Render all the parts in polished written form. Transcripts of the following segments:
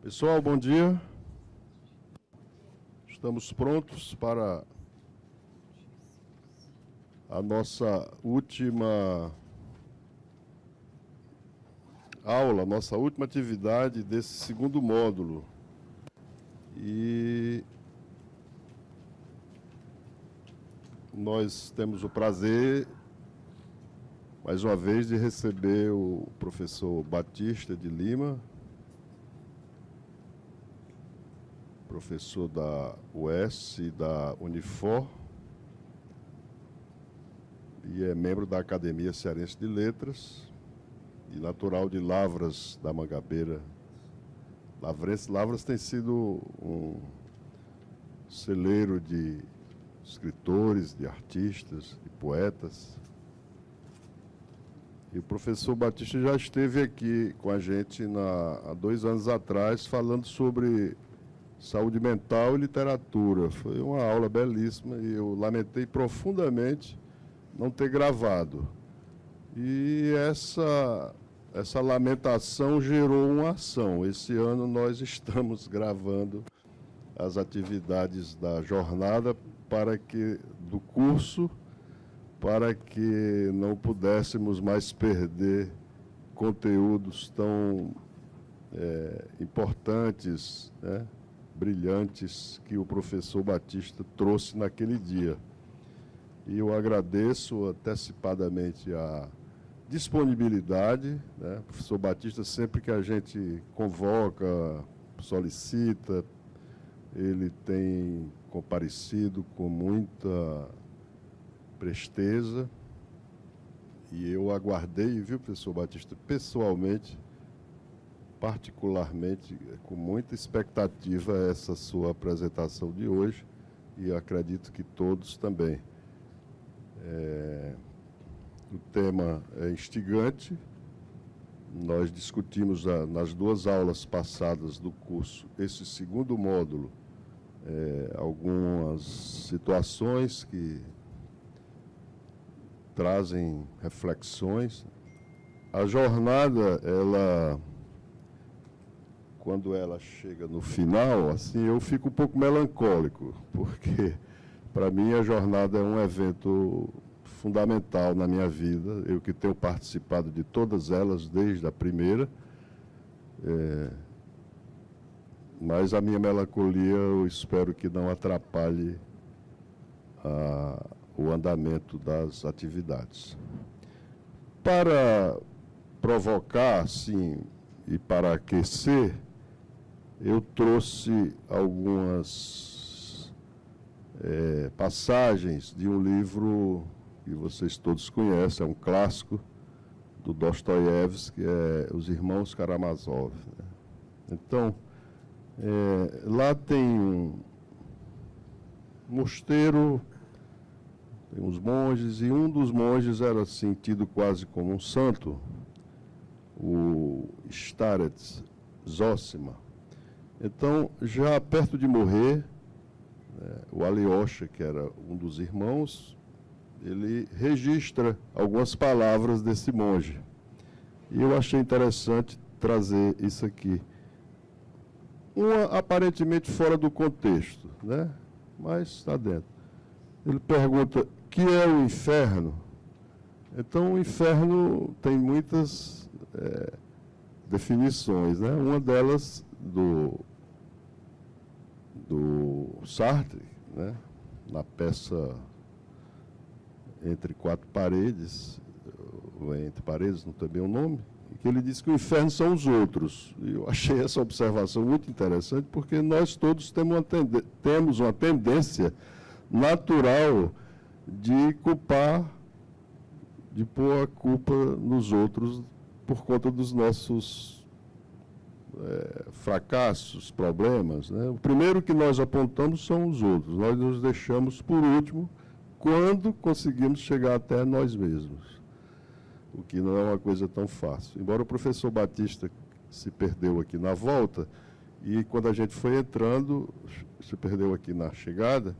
Pessoal, bom dia. Estamos prontos para a nossa última aula, nossa última atividade desse segundo módulo. E nós temos o prazer, mais uma vez, de receber o professor Batista de Lima, professor da UES e da Unifor, e é membro da Academia Cearense de Letras e natural de Lavras da Mangabeira. Lavras tem sido um celeiro de escritores, de artistas, de poetas. E o professor Batista já esteve aqui com a gente há 2 anos atrás, falando sobre saúde mental e literatura. Foi uma aula belíssima e eu lamentei profundamente não ter gravado. E essa lamentação gerou uma ação. Esse ano nós estamos gravando as atividades da jornada do curso, para que não pudéssemos mais perder conteúdos tão importantes, né, brilhantes, que o professor Batista trouxe naquele dia. E eu agradeço antecipadamente a disponibilidade, né? O professor Batista, sempre que a gente convoca, solicita, ele tem comparecido com muita presteza, e eu aguardei, viu, professor Batista, pessoalmente, particularmente, com muita expectativa, essa sua apresentação de hoje, e acredito que todos também. O tema é instigante. Nós discutimos nas 2 aulas passadas do curso, esse segundo módulo, algumas situações que trazem reflexões. A jornada, quando ela chega no final, assim, eu fico um pouco melancólico, porque, para mim, a jornada é um evento fundamental na minha vida. Eu que tenho participado de todas elas, desde a primeira, mas a minha melancolia, eu espero que não atrapalhe o andamento das atividades. Para provocar, sim, e para aquecer, eu trouxe algumas passagens de um livro que vocês todos conhecem, é um clássico do Dostoiévski, que é Os Irmãos Karamazov, né? Então, lá tem um mosteiro, tem uns monges, e um dos monges era assim, tido quase como um santo, o Starets Zósima. Então, já perto de morrer, o Alyosha, que era um dos irmãos, ele registra algumas palavras desse monge. E eu achei interessante trazer isso aqui. Uma aparentemente fora do contexto, né? Mas está dentro. Ele pergunta: o que é o inferno? Então, o inferno tem muitas definições, né? Uma delas do Sartre, né? Na peça Entre Quatro Paredes, ou Entre Paredes, não tem bem o nome, que ele diz que o inferno são os outros. E eu achei essa observação muito interessante, porque nós todos temos uma tendência natural de culpar, de pôr a culpa nos outros por conta dos nossos fracassos, problemas, né? O primeiro que nós apontamos são os outros. Nós nos deixamos por último quando conseguimos chegar até nós mesmos, o que não é uma coisa tão fácil. Embora o professor Batista se perdeu aqui na volta, e quando a gente foi entrando, se perdeu aqui na chegada,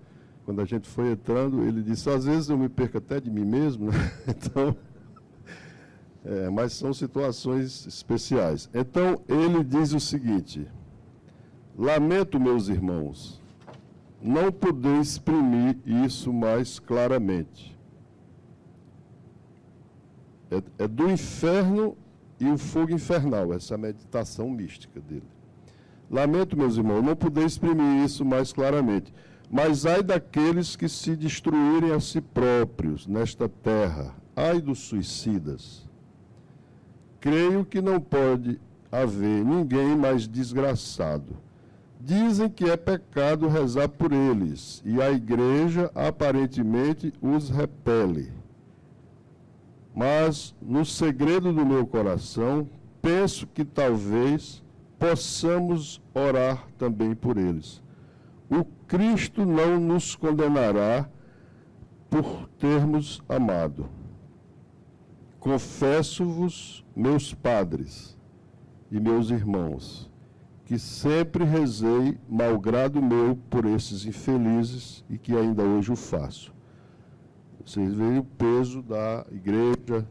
quando a gente foi entrando, ele disse: às vezes eu me perco até de mim mesmo, né? Então, mas são situações especiais. Então, ele diz o seguinte: Lamento, meus irmãos, não poder exprimir isso mais claramente. É do inferno e o fogo infernal, essa é a meditação mística dele. Lamento, meus irmãos, não poder exprimir isso mais claramente. Mas ai daqueles que se destruírem a si próprios nesta terra, ai dos suicidas. Creio que não pode haver ninguém mais desgraçado. Dizem que é pecado rezar por eles, e a igreja aparentemente os repele. Mas, no segredo do meu coração, penso que talvez possamos orar também por eles. O Cristo não nos condenará por termos amado. Confesso-vos, meus padres e meus irmãos, que sempre rezei, malgrado meu, por esses infelizes e que ainda hoje o faço. Vocês veem o peso da igreja,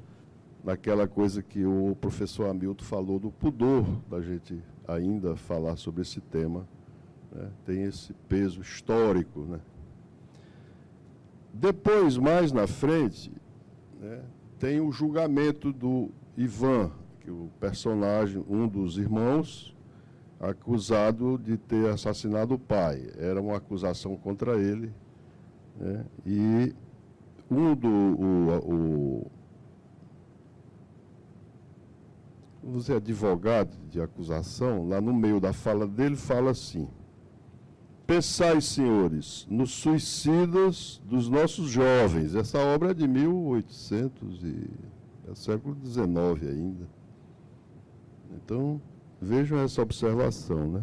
naquela coisa que o professor Hamilton falou do pudor, da gente ainda falar sobre esse tema, né? Tem esse peso histórico, né? Depois, mais na frente, né, tem o julgamento do Ivan, que o personagem, um dos irmãos, acusado de ter assassinado o pai. Era uma acusação contra ele, né? E vamos dizer, advogado de acusação, lá no meio da fala dele, fala assim: pensai, senhores, nos suicidas dos nossos jovens. Essa obra é de 1800 é século XIX ainda. Então, vejam essa observação, né?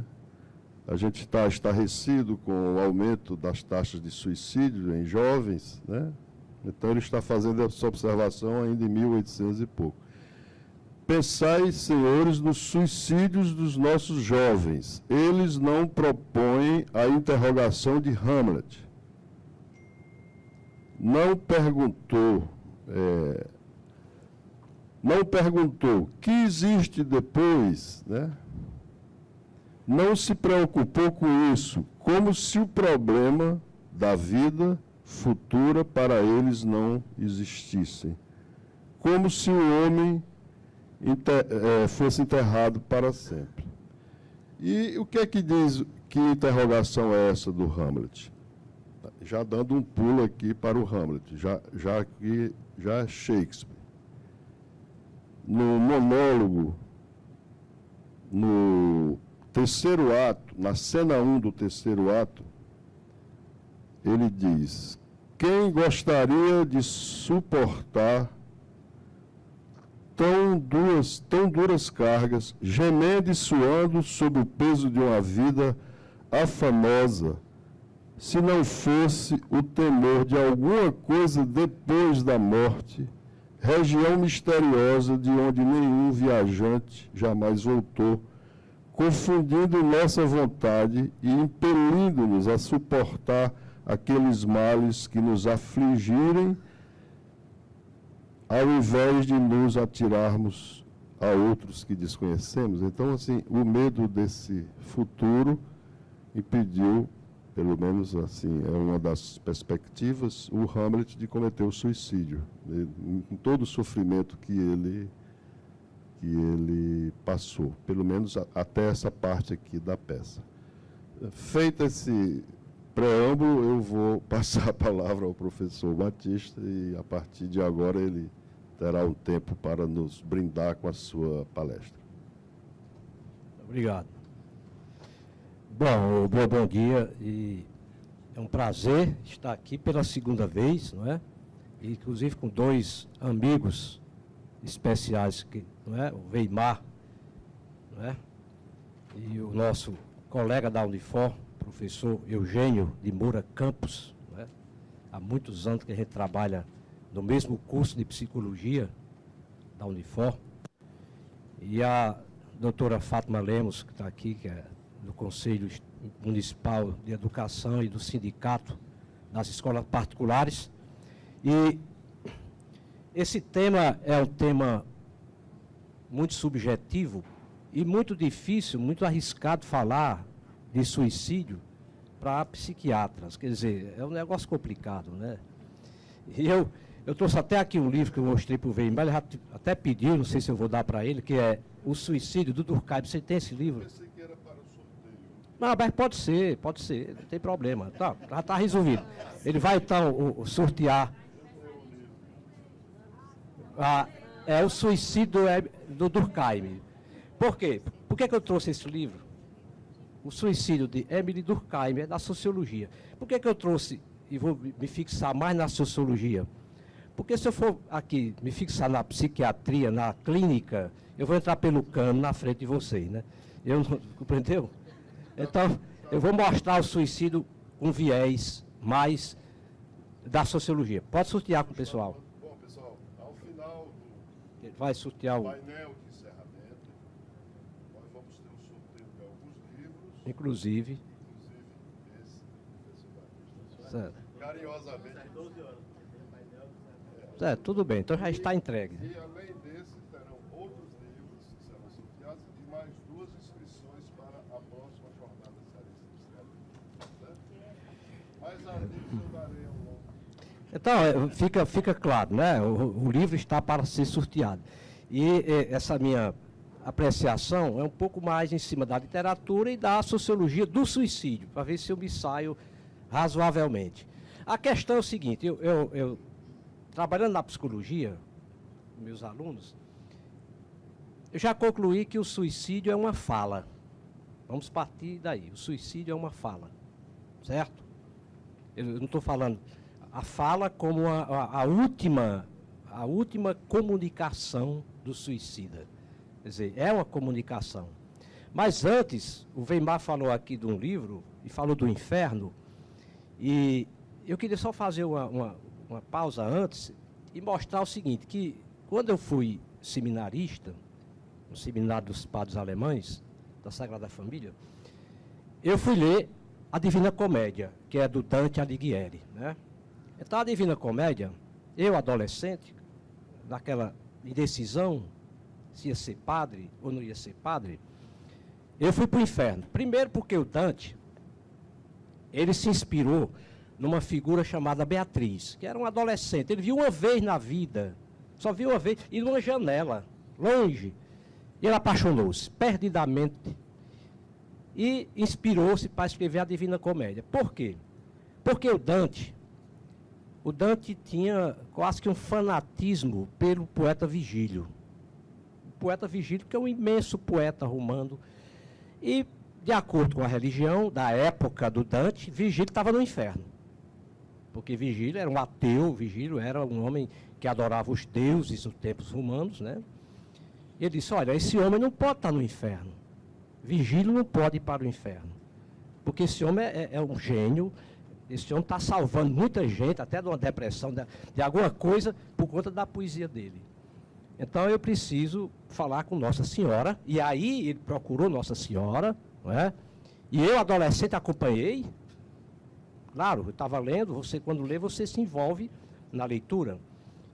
A gente está estarrecido com o aumento das taxas de suicídio em jovens, né? Então, ele está fazendo essa observação ainda em 1800 e pouco. Pensai, senhores, nos suicídios dos nossos jovens. Eles não propõem a interrogação de Hamlet. Não perguntou que existe depois, né? Não se preocupou com isso, como se o problema da vida futura para eles não existissem. Como se o homem fosse enterrado para sempre. E o que é que diz, que interrogação é essa do Hamlet? Já dando um pulo aqui para o Hamlet, já é Shakespeare. No monólogo, no terceiro ato, na cena 1 do terceiro ato, ele diz: quem gostaria de suportar tão duras cargas, gemendo e suando sob o peso de uma vida afanosa, se não fosse o temor de alguma coisa depois da morte, região misteriosa de onde nenhum viajante jamais voltou, confundindo nossa vontade e impelindo-nos a suportar aqueles males que nos afligirem, ao invés de nos atirarmos a outros que desconhecemos. Então, assim, o medo desse futuro impediu, pelo menos assim, é uma das perspectivas, o Hamlet de cometer o suicídio, com todo o sofrimento que ele passou, pelo menos até essa parte aqui da peça. Feito esse preâmbulo, eu vou passar a palavra ao professor Batista e, a partir de agora, ele terá um tempo para nos brindar com a sua palestra. Obrigado. Bom dia, e é um prazer estar aqui pela segunda vez, não é? E, inclusive com dois amigos especiais, não é? O Weimar, não é? E o nosso colega da Unifor, professor Eugênio de Moura Campos, não é? Há muitos anos que a gente trabalha no mesmo curso de psicologia da Unifor, e a doutora Fátima Lemos, que está aqui, que é do Conselho Municipal de Educação e do Sindicato das Escolas Particulares. E esse tema é um tema muito subjetivo e muito difícil, muito arriscado falar de suicídio para psiquiatras. Quer dizer, é um negócio complicado, né? E eu trouxe até aqui um livro que eu mostrei para o Weimar, ele já até pediu, não sei se eu vou dar para ele, que é O Suicídio, do Durkheim. Você tem esse livro? Pensei que era para o sorteio. Não, mas pode ser, não tem problema. Tá, já está resolvido. Ele vai, então, sortear. O Suicídio do Durkheim. Por quê? Por que eu trouxe esse livro? O Suicídio de Emile Durkheim, é da sociologia. Por que eu trouxe, e vou me fixar mais na sociologia? Porque se eu for aqui me fixar na psiquiatria, na clínica, eu vou entrar pelo cano na frente de vocês, né? Compreendeu? Então, eu vou mostrar o suicídio com viés mais da sociologia. Pode sortear com o pessoal. Bom, pessoal, ao final do Ele vai sortear o... painel de encerramento, nós vamos ter um sorteio de alguns livros, Inclusive. esse, professor Batista, Certo. carinhosamente. Certo, tudo bem. Então já está entregue. E além desse, terão outros livros que serão sorteados e mais 2 inscrições para a próxima jornada cearense de escreve. Mas a livros eu darei ao longo. Então, fica claro, né? O livro está para ser sorteado. E essa minha apreciação é um pouco mais em cima da literatura e da sociologia do suicídio, para ver se eu me saio razoavelmente. A questão é o seguinte, eu trabalhando na psicologia, com meus alunos, eu já concluí que o suicídio é uma fala. Vamos partir daí. O suicídio é uma fala, certo? Eu não estou falando a fala como a última comunicação do suicida. Quer dizer, é uma comunicação. Mas antes, o Weimar falou aqui de um livro, e falou do inferno, e eu queria só fazer uma pausa antes e mostrar o seguinte, que quando eu fui seminarista, no seminário dos padres alemães, da Sagrada Família, eu fui ler a Divina Comédia, que é do Dante Alighieri, né? Então, a Divina Comédia, eu, adolescente, naquela indecisão, se ia ser padre ou não ia ser padre, eu fui para o inferno. Primeiro porque o Dante, ele se inspirou numa figura chamada Beatriz, que era um adolescente. Ele viu uma vez na vida, só viu uma vez, e numa janela, longe. E ele apaixonou-se perdidamente e inspirou-se para escrever a Divina Comédia. Por quê? Porque o Dante tinha quase que um fanatismo pelo poeta Vigílio. O poeta Vigílio, que é um imenso poeta romano. E, de acordo com a religião da época do Dante, Vigílio estava no inferno. Porque Vigílio era um ateu, Vigílio era um homem que adorava os deuses nos tempos romanos, né? E ele disse, olha, esse homem não pode estar no inferno. Vigílio não pode ir para o inferno. Porque esse homem é um gênio, esse homem está salvando muita gente, até de uma depressão, de alguma coisa, por conta da poesia dele. Então eu preciso falar com Nossa Senhora, e aí ele procurou Nossa Senhora, não é? E eu, adolescente, acompanhei. Claro, eu estava lendo, você quando lê, você se envolve na leitura.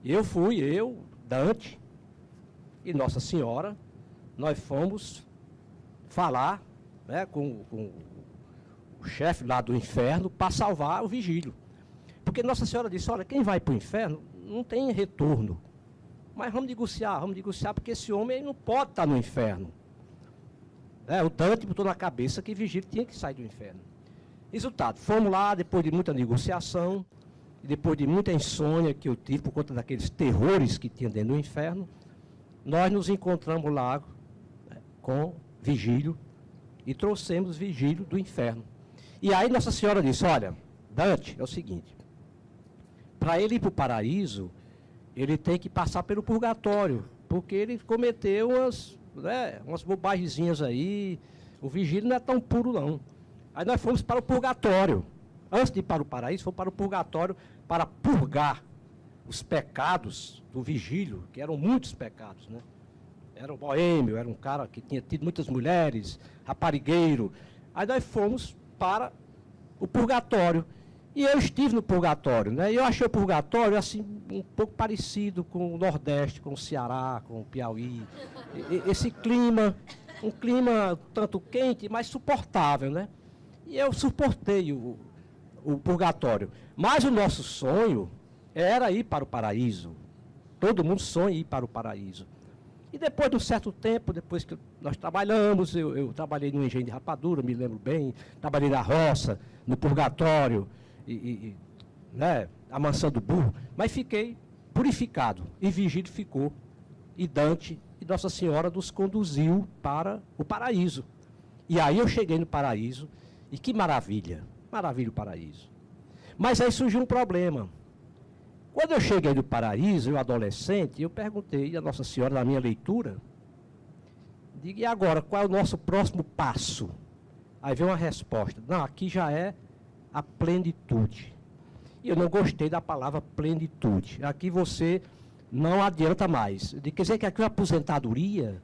Eu, Dante e Nossa Senhora, nós fomos falar, né, com o chefe lá do inferno para salvar o Vigílio. Porque Nossa Senhora disse, olha, quem vai para o inferno não tem retorno. Mas vamos negociar, porque esse homem não pode estar no inferno. O Dante botou na cabeça que Vigílio tinha que sair do inferno. Resultado, fomos lá, depois de muita negociação, e depois de muita insônia que eu tive por conta daqueles terrores que tinha dentro do inferno, nós nos encontramos lá, né, com Vigílio e trouxemos Vigílio do inferno. E aí Nossa Senhora disse, olha, Dante, é o seguinte, para ele ir para o paraíso, ele tem que passar pelo purgatório, porque ele cometeu umas bobagemzinhas aí, o Vigílio não é tão puro não. Aí nós fomos para o purgatório. Antes de ir para o paraíso, fomos para o purgatório para purgar os pecados do Vigílio, que eram muitos pecados, né? Era um boêmio, era um cara que tinha tido muitas mulheres, raparigueiro. Aí nós fomos para o purgatório. E eu estive no purgatório, né? E eu achei o purgatório, assim, um pouco parecido com o Nordeste, com o Ceará, com o Piauí. Esse clima, um clima tanto quente, mas suportável, né? E eu suportei o purgatório. Mas o nosso sonho era ir para o paraíso. Todo mundo sonha ir para o paraíso. E depois de um certo tempo, depois que nós trabalhamos, eu trabalhei no engenho de rapadura, me lembro bem, trabalhei na roça, no purgatório, né, amansando burro, mas fiquei purificado, e Virgílio ficou, e Dante e Nossa Senhora nos conduziu para o paraíso. E aí eu cheguei no paraíso, e que maravilha, maravilha o paraíso. Mas aí surgiu um problema. Quando eu cheguei no paraíso, eu adolescente, eu perguntei a Nossa Senhora na minha leitura, digo, e agora, qual é o nosso próximo passo? Aí veio uma resposta, não, aqui já é a plenitude. E eu não gostei da palavra plenitude. Aqui você não adianta mais. Eu digo, quer dizer que aqui é uma aposentadoria?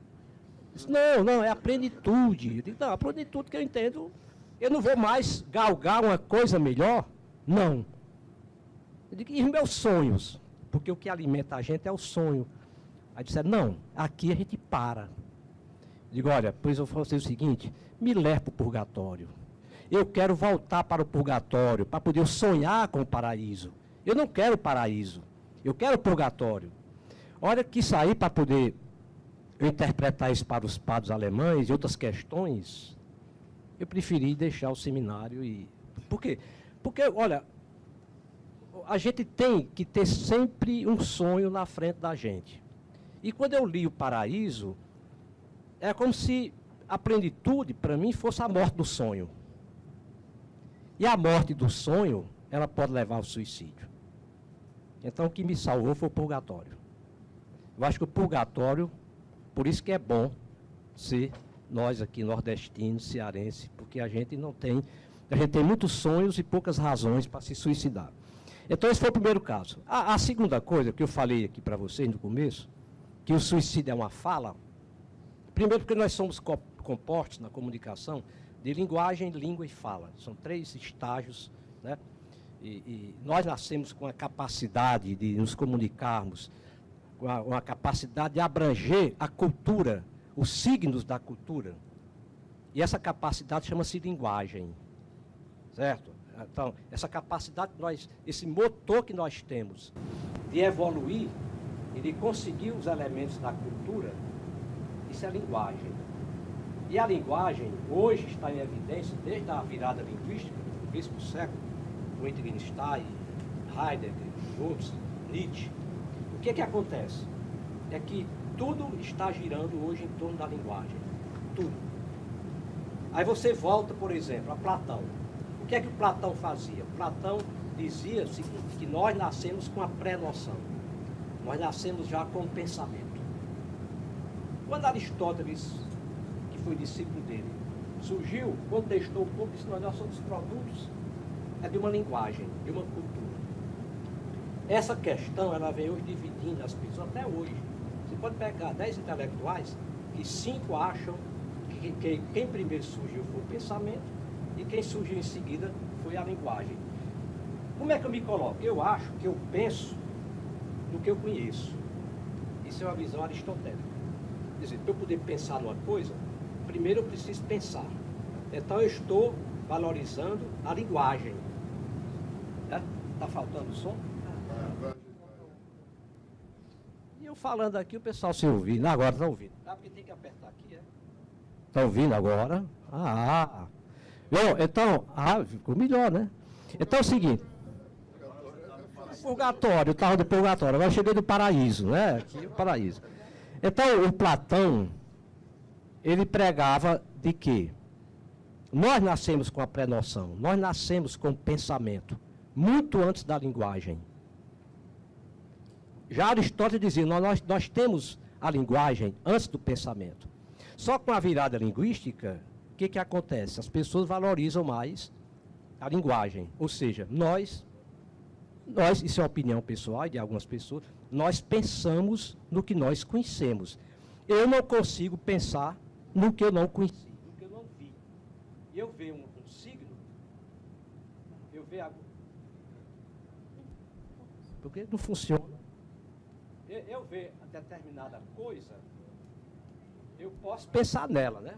Eu disse, não, é a plenitude. Eu digo, não, a plenitude que eu entendo, eu não vou mais galgar uma coisa melhor? Não. Eu digo, e os meus sonhos? Porque o que alimenta a gente é o sonho. Aí disseram, não, aqui a gente para. Eu digo, olha, pois eu vou fazer o seguinte, me leve para o purgatório. Eu quero voltar para o purgatório, para poder sonhar com o paraíso. Eu não quero o paraíso, eu quero o purgatório. Olha que sair para poder interpretar isso para os padres alemães e outras questões, eu preferi deixar o seminário e... Por quê? Porque, olha, a gente tem que ter sempre um sonho na frente da gente. E quando eu li o paraíso, é como se a plenitude, para mim, fosse a morte do sonho. E a morte do sonho, ela pode levar ao suicídio. Então, o que me salvou foi o purgatório. Eu acho que o purgatório, por isso que é bom ser nós aqui, nordestinos, cearenses, porque a gente tem muitos sonhos e poucas razões para se suicidar. Então, esse foi o primeiro caso. A segunda coisa que eu falei aqui para vocês no começo, que o suicídio é uma fala, primeiro porque nós somos compostos na comunicação de linguagem, língua e fala. São 3 estágios, né? E nós nascemos com a capacidade de nos comunicarmos, com a capacidade de abranger a cultura, os signos da cultura. E essa capacidade chama-se linguagem, certo? Então, essa capacidade, esse motor que nós temos de evoluir e de conseguir os elementos da cultura, isso é a linguagem. E a linguagem hoje está em evidência desde a virada linguística do bispo século, Wittgenstein, Heidegger, outros, Nietzsche. O que acontece? É que tudo está girando hoje em torno da linguagem. Tudo. Aí você volta, por exemplo, a Platão. O que é que o Platão fazia? Platão dizia o seguinte, que nós nascemos com a pré-noção. Nós nascemos já com o pensamento. Quando Aristóteles, que foi discípulo dele, surgiu, contestou um pouco, disse, nós somos produtos de uma linguagem, de uma cultura. Essa questão, ela vem hoje dividindo as pessoas até hoje. Você pode pegar 10 intelectuais e 5 acham que quem primeiro surgiu foi o pensamento e quem surgiu em seguida foi a linguagem. Como é que eu me coloco? Eu acho que eu penso no que eu conheço. Isso é uma visão aristotélica. Quer dizer, para eu poder pensar numa coisa, primeiro eu preciso pensar. Então eu estou valorizando a linguagem. Está faltando som? E eu falando aqui, o pessoal se ouvindo. Agora está ouvindo. Porque tem que apertar aqui, é? Está ouvindo agora? Então, ficou melhor, né? Então é o seguinte. Purgatório, eu estava do purgatório. Agora eu cheguei do paraíso, né? Aqui o paraíso. Então, o Platão, ele pregava de que nós nascemos com a pré-noção, nós nascemos com o pensamento, muito antes da linguagem. Já Aristóteles dizia, nós temos a linguagem antes do pensamento. Só com a virada linguística, o que acontece? As pessoas valorizam mais a linguagem, ou seja, nós, isso é uma opinião pessoal de algumas pessoas, nós pensamos no que nós conhecemos. Eu não consigo pensar no que eu não conheci, no que eu não vi. Eu vejo um signo, eu vejo algo. Porque não funciona. Eu vejo determinada coisa, eu posso pensar nela, né?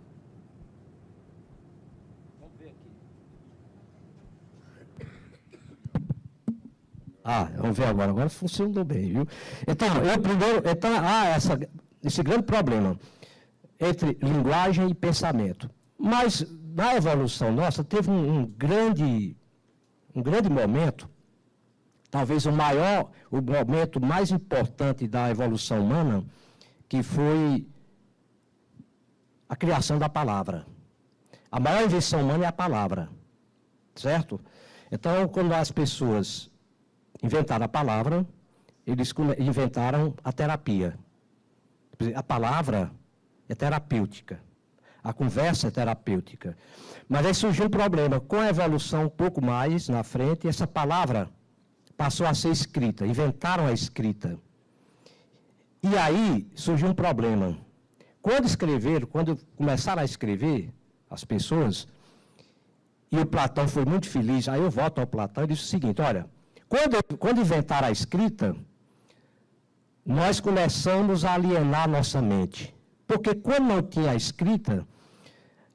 Vamos ver aqui. Vamos ver agora. Agora funcionou bem, viu? Então, esse grande problema entre linguagem e pensamento. Mas, na evolução nossa, teve um grande momento, talvez o momento mais importante da evolução humana, que foi a criação da palavra. A maior invenção humana é a palavra, certo? Então, quando as pessoas inventaram a palavra, eles inventaram a terapia. A palavra é terapêutica. A conversa é terapêutica. Mas aí surgiu um problema. Com a evolução um pouco mais na frente, essa palavra passou a ser escrita. Inventaram a escrita. E aí surgiu um problema. Quando começaram a escrever, as pessoas, e o Platão foi muito feliz, aí eu volto ao Platão e disse o seguinte, olha, quando inventaram a escrita, nós começamos a alienar nossa mente. Porque quando não tinha a escrita,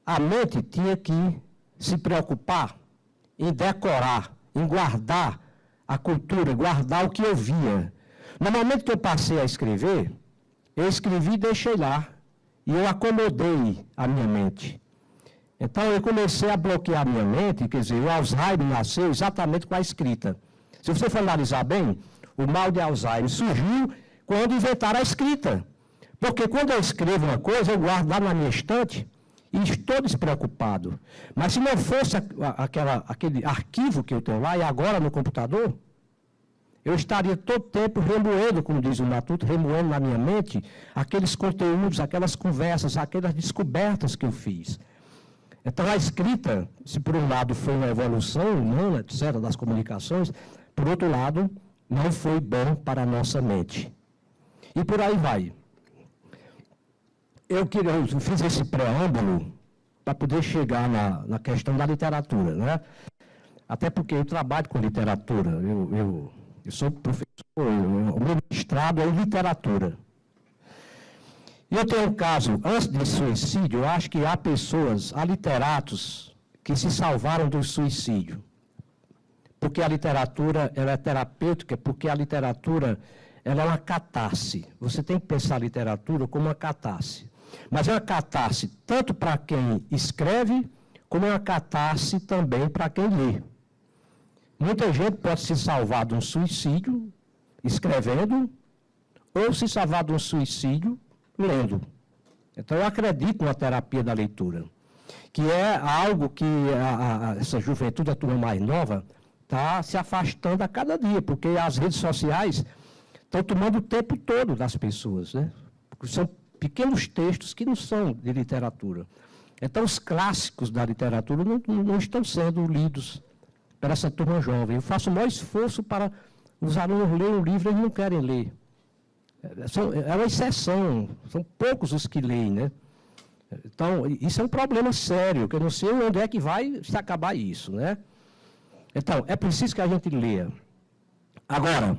a mente tinha que se preocupar em decorar, em guardar a cultura, guardar o que eu via. No momento que eu passei a escrever, eu escrevi e deixei lá. E eu acomodei a minha mente. Então, eu comecei a bloquear a minha mente, quer dizer, o Alzheimer nasceu exatamente com a escrita. Se você for analisar bem, o mal de Alzheimer surgiu quando inventaram a escrita. Porque quando eu escrevo uma coisa, eu guardo lá na minha estante e estou despreocupado. Mas se não fosse aquele arquivo que eu tenho lá, e agora no computador, eu estaria todo tempo remoendo, como diz o Matuto, remoendo na minha mente aqueles conteúdos, aquelas conversas, aquelas descobertas que eu fiz. Então, a escrita, se por um lado foi uma evolução humana, etc., das comunicações, por outro lado, não foi bom para a nossa mente. E por aí vai. Eu fiz esse preâmbulo para poder chegar na questão da literatura, né? Até porque eu trabalho com literatura, eu sou professor, o meu mestrado é em literatura. E eu tenho um caso, antes de suicídio, eu acho que há literatos que se salvaram do suicídio. Porque a literatura ela é terapêutica, porque a literatura ela é uma catarse. Você tem que pensar a literatura como uma catarse. Mas é uma catarse tanto para quem escreve, como é uma catarse também para quem lê. Muita gente pode se salvar de um suicídio escrevendo, ou se salvar de um suicídio lendo. Então, eu acredito na terapia da leitura, que é algo que essa juventude, a turma mais nova, está se afastando a cada dia, porque as redes sociais estão tomando o tempo todo das pessoas, né? Porque são pequenos textos que não são de literatura. Então, os clássicos da literatura não estão sendo lidos para essa turma jovem. Eu faço o maior esforço para os alunos lerem um livro, eles não querem ler. É uma exceção, são poucos os que leem, né? Então, isso é um problema sério, que eu não sei onde é que vai se acabar isso, né? Então, é preciso que a gente leia. Agora,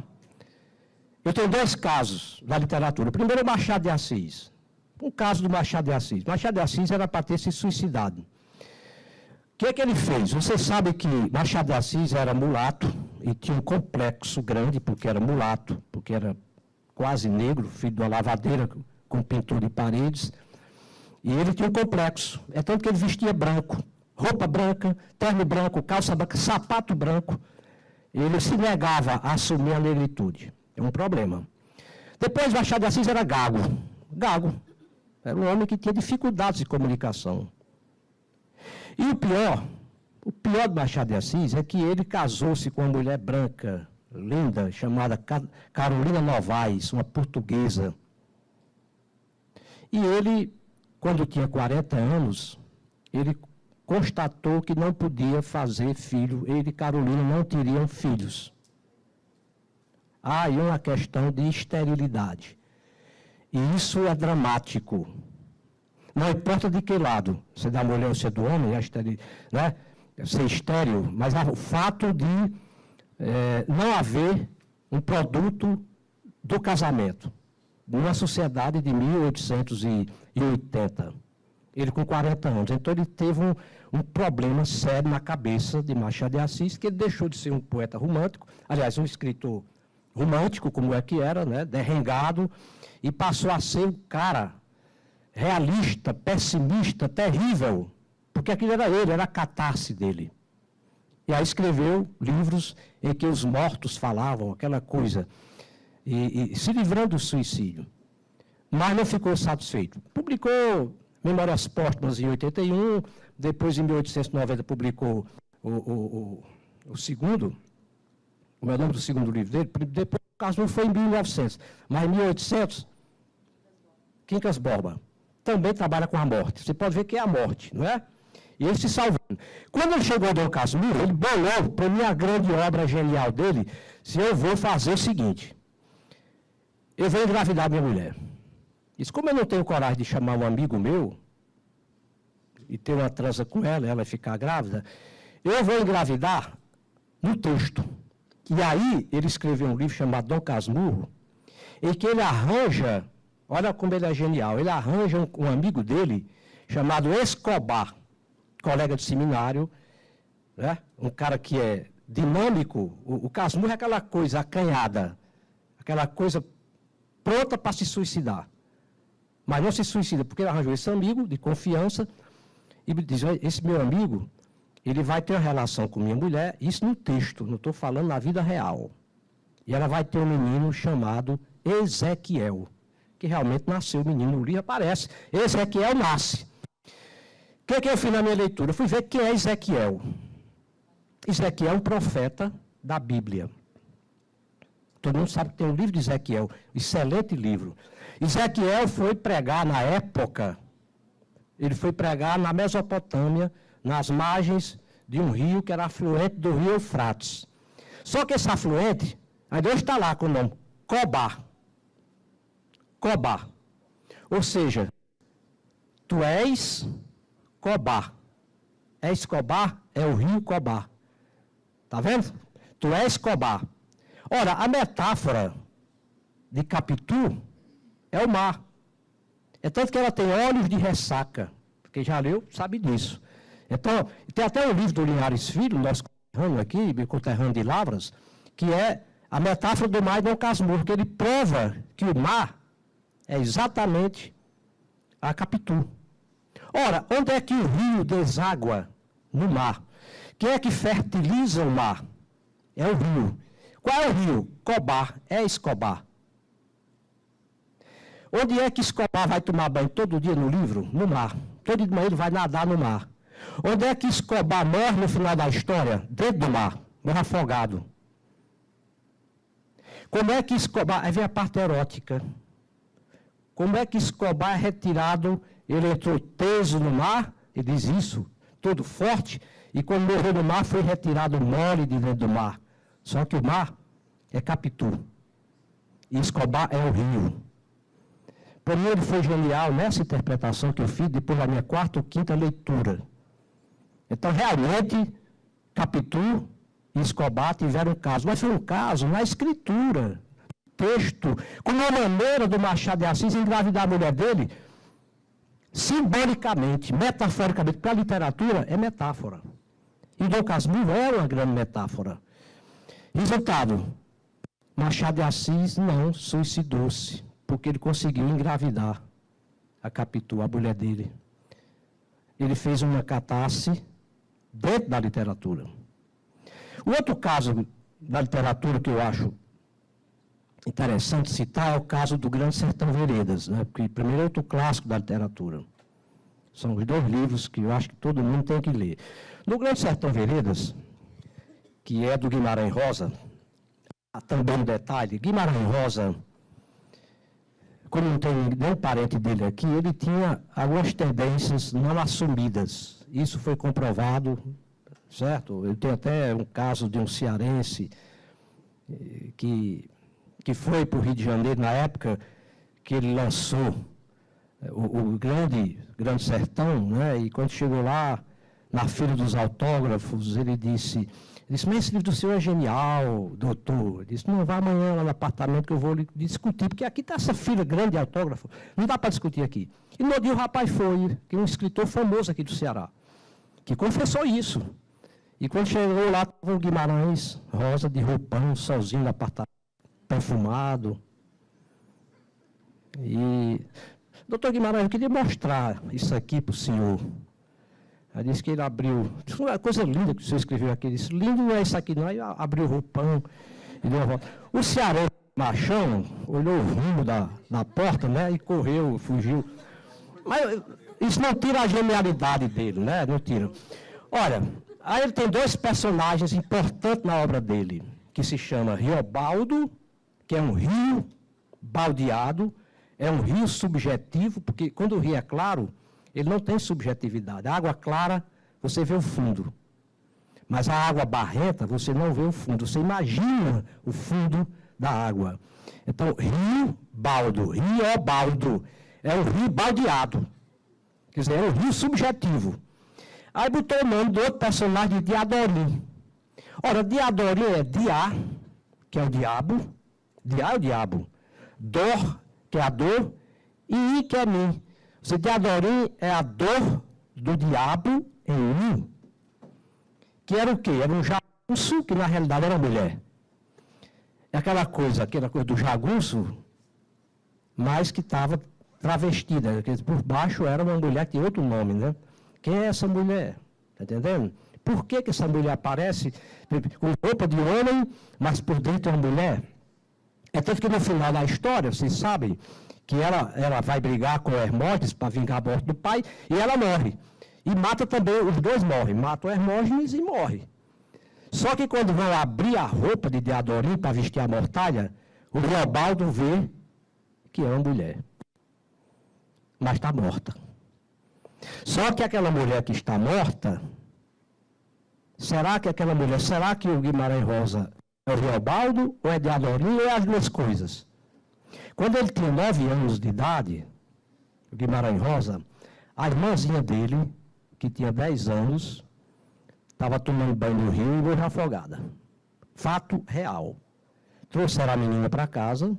eu tenho dois casos da literatura. Primeiro, o Machado de Assis. Um caso do Machado de Assis. Machado de Assis era para ter se suicidado. O que é que ele fez? Você sabe que Machado de Assis era mulato e tinha um complexo grande, porque era mulato, porque era quase negro, filho de uma lavadeira com pintura de paredes. E ele tinha um complexo. É tanto que ele vestia branco, roupa branca, terno branco, calça branca, sapato branco. Ele se negava a assumir a negritude. É um problema. Depois, Machado de Assis era gago. Gago. Era um homem que tinha dificuldades de comunicação. E o pior do Machado de Assis é que ele casou-se com uma mulher branca, linda, chamada Carolina Novaes, uma portuguesa. E ele, quando tinha 40 anos, ele constatou que não podia fazer filho, ele e Carolina não teriam filhos. Há aí uma questão de esterilidade. E isso é dramático. Não importa de que lado, se é da mulher ou se é do homem, né? Ser estéril, mas o fato de não haver um produto do casamento, numa sociedade de 1880. Ele com 40 anos. Então, ele teve um problema sério na cabeça de Machado de Assis, que ele deixou de ser um poeta romântico, aliás, um escritor romântico, como é que era, né, derrengado, e passou a ser um cara realista, pessimista, terrível, porque aquilo era ele, era a catarse dele. E aí escreveu livros em que os mortos falavam, aquela coisa, e se livrando do suicídio. Mas não ficou satisfeito. Publicou Memórias Póstumas em 81, depois em 1890 publicou o segundo, o nome do segundo livro dele, depois o caso foi em 1900, mas em 1800, Quincas Borba também trabalha com a morte. Você pode ver que é a morte, não é? E ele se salvando. Quando ele chegou a Dom Casmurro, ele bolou, para mim, a grande obra genial dele, se eu vou fazer o seguinte, eu vou engravidar minha mulher. Isso, como eu não tenho coragem de chamar um amigo meu e ter uma transa com ela, ela ficar grávida, eu vou engravidar no texto. E aí, ele escreveu um livro chamado Dom Casmurro, em que ele arranja, olha como ele é genial, ele arranja um amigo dele, chamado Escobar, colega de seminário, né? Um cara que é dinâmico. O Casmurro é aquela coisa acanhada, aquela coisa pronta para se suicidar. Mas não se suicida, porque ele arranjou esse amigo de confiança e diz, esse meu amigo, ele vai ter uma relação com minha mulher, isso no texto, não estou falando na vida real. E ela vai ter um menino chamado Ezequiel, que realmente nasceu, o menino, no livro aparece, Ezequiel nasce. O que eu fiz na minha leitura? Eu fui ver quem é Ezequiel. Ezequiel é um profeta da Bíblia. Todo mundo sabe que tem um livro de Ezequiel, excelente livro. Ezequiel foi pregar na época, ele foi pregar na Mesopotâmia, nas margens de um rio que era afluente do rio Eufrates. Só que esse afluente, aí Deus está lá com o nome, Cobar. Cobar. Ou seja, tu és Cobar. Cobar é o rio Cobar. Está vendo? Tu és Cobar. Ora, a metáfora de Capitu é o mar. É tanto que ela tem olhos de ressaca. Quem já leu sabe disso. Então, tem até um livro do Linhares Filho, nosso conterrâneo aqui, meu conterrâneo de Lavras, que é a metáfora do mar de Dom Casmurro, que ele prova que o mar é exatamente a Capitu. Ora, onde é que o rio deságua no mar? Quem é que fertiliza o mar? É o rio. Qual é o rio? Cobar, é Escobar. Onde é que Escobar vai tomar banho todo dia no livro? No mar. Todo dia de manhã ele vai nadar no mar. Onde é que Escobar morre no final da história? Dentro do mar, morre afogado. Como é que Escobar... Aí vem a parte erótica. Como é que Escobar é retirado? Ele entrou teso no mar, ele diz isso, todo forte, e quando morreu no mar foi retirado mole de dentro do mar. Só que o mar é Capitu. E Escobar é o rio. Para mim ele foi genial nessa interpretação que eu fiz depois da minha quarta ou quinta leitura. Então, realmente, Capitu e Escobar tiveram um caso. Mas foi um caso na escritura, texto, como uma maneira do Machado de Assis engravidar a mulher dele, simbolicamente, metaforicamente, para a literatura, é metáfora. E Dom Casmurro era uma grande metáfora. Resultado, Machado de Assis não suicidou-se, porque ele conseguiu engravidar a Capitu, a mulher dele. Ele fez uma catarse dentro da literatura. O outro caso da literatura que eu acho interessante citar é o caso do Grande Sertão Veredas, né? Porque primeiro é outro clássico da literatura. São os dois livros que eu acho que todo mundo tem que ler. No Grande Sertão Veredas, que é do Guimarães Rosa, também um detalhe, Guimarães Rosa, como não tem nenhum parente dele aqui, ele tinha algumas tendências não assumidas. Isso foi comprovado, certo? Eu tenho até um caso de um cearense que foi para o Rio de Janeiro na época que ele lançou o grande Sertão, né? E quando chegou lá, na fila dos autógrafos, ele disse, mas esse livro do senhor é genial, doutor. Ele disse, não, vá amanhã lá no apartamento que eu vou lhe discutir, porque aqui está essa fila grande de autógrafo, não dá para discutir aqui. E no dia o rapaz foi, que é um escritor famoso aqui do Ceará. que confessou isso. E quando chegou lá, estava o Guimarães Rosa de roupão, sozinho no apartamento, perfumado. E, doutor Guimarães, eu queria mostrar isso aqui para o senhor. Aí disse que ele abriu, disse, uma coisa linda que o senhor escreveu aqui, disse, lindo não é isso aqui não, aí abriu o roupão e deu a volta. O cearense machão olhou o rumo da porta, né, e correu, fugiu. Mas isso não tira a genialidade dele, né, não tira. Olha, aí ele tem dois personagens importantes na obra dele, que se chama Riobaldo, que é um rio baldeado, é um rio subjetivo, porque quando o rio é claro, ele não tem subjetividade. A água clara, você vê o fundo. Mas a água barrenta, você não vê o fundo. Você imagina o fundo da água. Então, Riobaldo, é um rio baldeado. Quer dizer, é um rio subjetivo. Aí botou o nome do outro personagem de Diadorim. Ora, Diadorim é Diá, que é o diabo. Diá é o diabo. Dor, que é a dor. E I, que é mim. Você Diadorim é a dor do diabo em mim. Que era o quê? Era um jagunço, que na realidade era uma mulher. É aquela coisa do jagunço, mas que estava travestida. Por baixo era uma mulher que tinha outro nome, né? Quem é essa mulher? Está entendendo? Por que essa mulher aparece com roupa de homem, mas por dentro é uma mulher? É tanto que no final da história, vocês sabem, que ela vai brigar com Hermógenes para vingar a morte do pai, e ela morre. E mata também, os dois morrem. Mata o Hermógenes e morre. Só que quando vão abrir a roupa de Diadorim para vestir a mortalha, o Riobaldo vê que é uma mulher. Mas está morta. Só que aquela mulher que está morta, será que o Guimarães Rosa é o Riobaldo, ou é Diadorim, ou é as duas coisas? Quando ele tinha 9 anos de idade, o Guimarães Rosa, a irmãzinha dele, que tinha 10 anos, estava tomando banho no rio e morreu afogada. Fato real. Trouxeram a menina para casa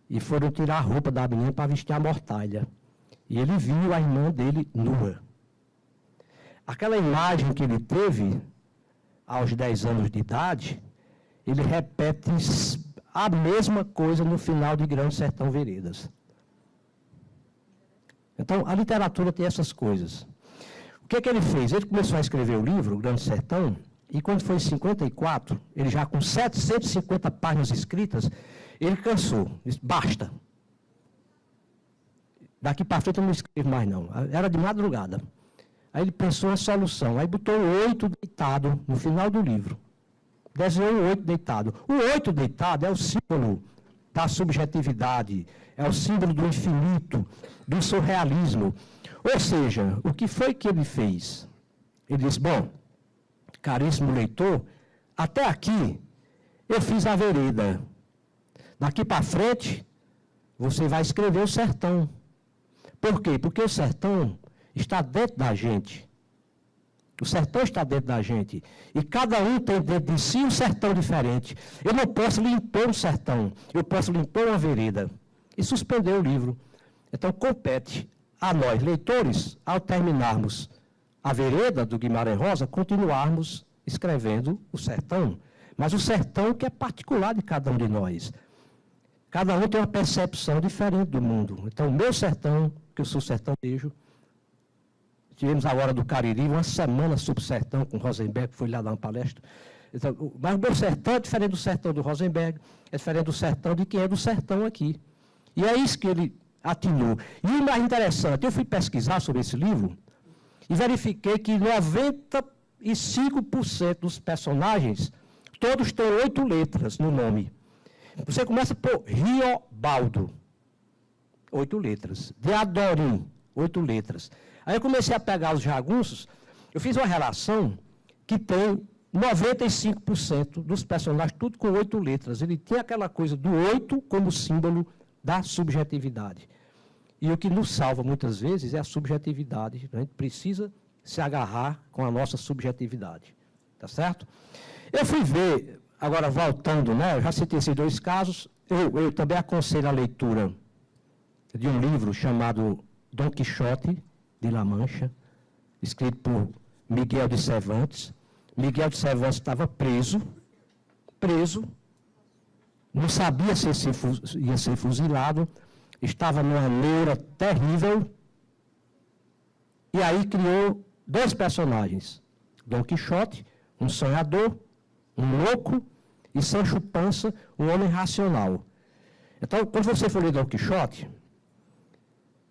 e foram tirar a roupa da menina para vestir a mortalha. E ele viu a irmã dele nua. Aquela imagem que ele teve aos 10 anos de idade, ele repete a mesma coisa no final de Grande Sertão Veredas. Então, a literatura tem essas coisas. O que ele fez? Ele começou a escrever o livro, o Grande Sertão, e quando foi em 54, ele já com 750 páginas escritas, ele cansou, disse, basta. Daqui para frente eu não escrevo mais não. Era de madrugada. Aí ele pensou uma solução, aí botou o 8 deitado no final do livro. Desenhou o 8 deitado. O 8 deitado é o símbolo da subjetividade, é o símbolo do infinito, do surrealismo. Ou seja, o que foi que ele fez? Ele disse, bom, caríssimo leitor, até aqui eu fiz a vereda. Daqui para frente, você vai escrever o sertão. Por quê? Porque o sertão está dentro da gente. O sertão está dentro da gente. E cada um tem dentro de si um sertão diferente. Eu não posso limpar um sertão. Eu posso limpar uma vereda. E suspender o livro. Então, compete a nós, leitores, ao terminarmos a vereda do Guimarães Rosa, continuarmos escrevendo o sertão. Mas o sertão que é particular de cada um de nós. Cada um tem uma percepção diferente do mundo. Então, o meu sertão, que eu sou sertanejo, tivemos agora do Cariri, uma semana sobre o sertão, com o Rosenberg, que foi lá dar uma palestra. Então, mas o meu sertão é diferente do sertão do Rosenberg, é diferente do sertão de quem é do sertão aqui. E é isso que ele atinou. E o mais interessante, eu fui pesquisar sobre esse livro e verifiquei que 95% dos personagens, todos têm 8 letras no nome. Você começa por Riobaldo, 8 letras. Diadorim, 8 letras. Aí eu comecei a pegar os jagunços, eu fiz uma relação que tem 95% dos personagens, tudo com 8 letras. Ele tem aquela coisa do 8 como símbolo da subjetividade. E o que nos salva muitas vezes é a subjetividade. A gente precisa se agarrar com a nossa subjetividade. Tá certo? Eu fui ver, agora voltando, né? Eu já citei esses 2 casos. Eu também aconselho a leitura de um livro chamado Dom Quixote de La Mancha, escrito por Miguel de Cervantes. Miguel de Cervantes estava preso, não sabia se ia ser fuzilado, estava numa neura terrível, e aí criou dois personagens, Dom Quixote, um sonhador, um louco, e Sancho Panza, um homem racional. Então, quando você for ler Dom Quixote,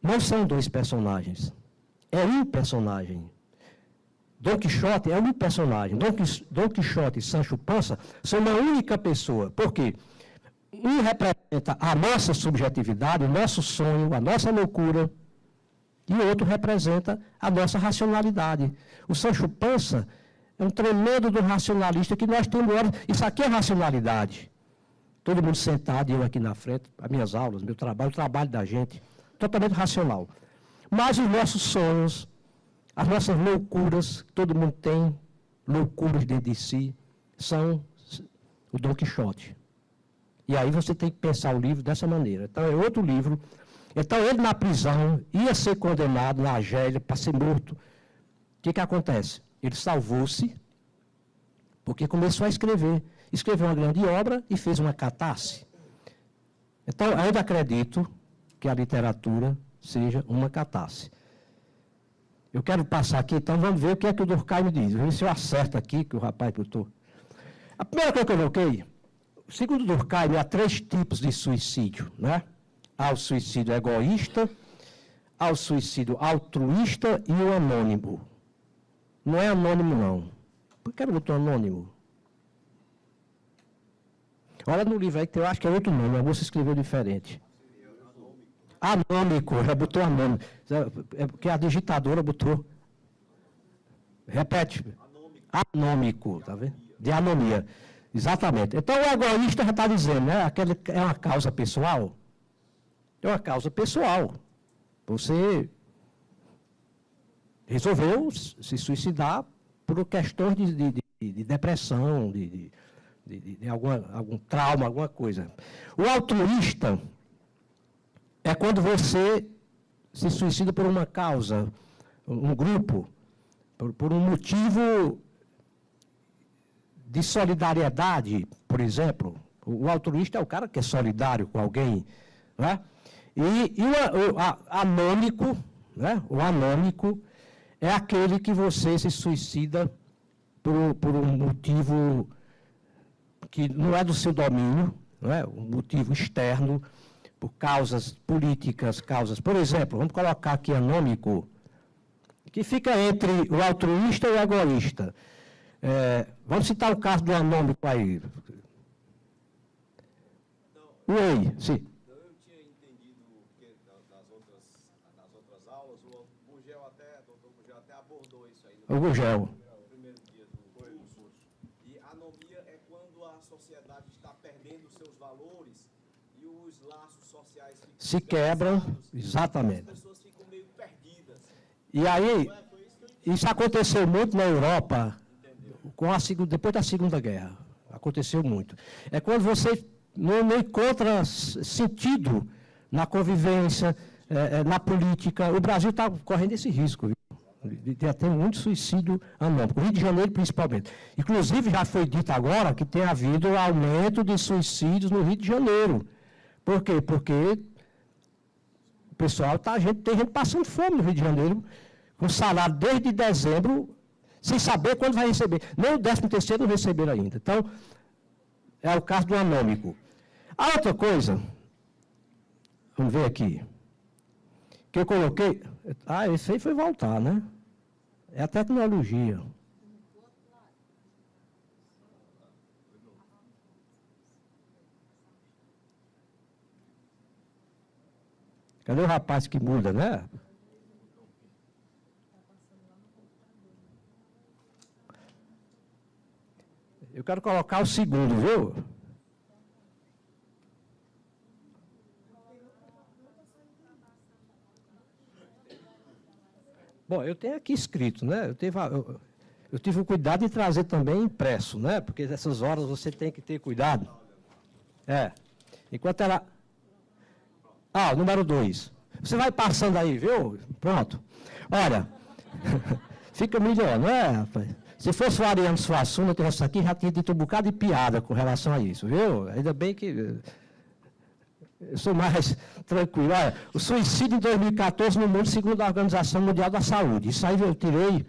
não são dois personagens, é um personagem. Dom Quixote é um personagem. Dom Quixote e Sancho Panza são uma única pessoa. Por quê? Um representa a nossa subjetividade, o nosso sonho, a nossa loucura, e o outro representa a nossa racionalidade. O Sancho Panza é um tremendo do racionalista que nós temos. Isso aqui é racionalidade. Todo mundo sentado e eu aqui na frente, as minhas aulas, meu trabalho, o trabalho da gente, totalmente racional. Mas os nossos sonhos, as nossas loucuras, todo mundo tem loucuras dentro de si, são o Dom Quixote. E aí você tem que pensar o livro dessa maneira. Então é outro livro. Então ele na prisão ia ser condenado na Argélia para ser morto. O que acontece? Ele salvou-se porque começou a escrever. Escreveu uma grande obra e fez uma catarse. Então eu ainda acredito que a literatura seja uma catarse. Eu quero passar aqui, então vamos ver o que é que o Durkheim diz. Vamos ver se eu acerto aqui, que o rapaz botou. A primeira coisa que eu coloquei, segundo Durkheim, há 3 tipos de suicídio, né? Há o suicídio egoísta, há o suicídio altruísta e o anônimo. Não é anônimo, não. Por que ele botou anônimo? Olha no livro aí, que eu acho que é outro nome, a moça escreveu diferente. Anômico, já botou anônimo. É porque a digitadora botou. Repete. Anômico, tá vendo? De anomia. Exatamente. Então o egoísta já está dizendo, né? Aquela é uma causa pessoal. É uma causa pessoal. Você resolveu se suicidar por questões de depressão, de algum trauma, alguma coisa. O altruísta é quando você se suicida por uma causa, um grupo, por um motivo de solidariedade, por exemplo. O altruísta é o cara que é solidário com alguém, né? E o anômico, né? O anômico é aquele que você se suicida por um motivo que não é do seu domínio, não é? Um motivo externo, por causas políticas, causas... Por exemplo, vamos colocar aqui anômico, que fica entre o altruísta e o egoísta. Vamos citar o caso do anômico aí. O EI, sim. Eu tinha entendido que nas outras aulas, o doutor Gugel até abordou isso aí. O Gugel. No primeiro dia do curso. E anomia é quando a sociedade está perdendo os seus valores e os laços sociais se quebram, exatamente. As pessoas ficam meio perdidas. E aí, isso aconteceu muito na Europa, depois da Segunda Guerra. Aconteceu muito. É quando você não encontra sentido na convivência, na política. O Brasil está correndo esse risco, viu? Tem muito suicídio anônimo, o Rio de Janeiro principalmente. Inclusive, já foi dito agora que tem havido aumento de suicídios no Rio de Janeiro. Por quê? Porque o pessoal tem gente passando fome no Rio de Janeiro, com salário desde dezembro, sem saber quando vai receber. Nem o 13º não receberam ainda. Então, é o caso do anômico. A outra coisa, vamos ver aqui, que eu coloquei... esse aí foi voltar, né? É a tecnologia. Cadê o rapaz que muda, né? Eu quero colocar o segundo, viu? Bom, eu tenho aqui escrito, né? Eu tive o cuidado de trazer também impresso, né? Porque nessas horas você tem que ter cuidado. Enquanto ela... o número 2. Você vai passando aí, viu? Pronto. Olha, Fica melhor, não é, rapaz? Se fosse o Ariano Suassuna que tivesse aqui, já tinha dito um bocado de piada com relação a isso, viu? Ainda bem que eu sou mais tranquilo. Olha, o suicídio em 2014 no mundo, segundo a Organização Mundial da Saúde. Isso aí eu tirei,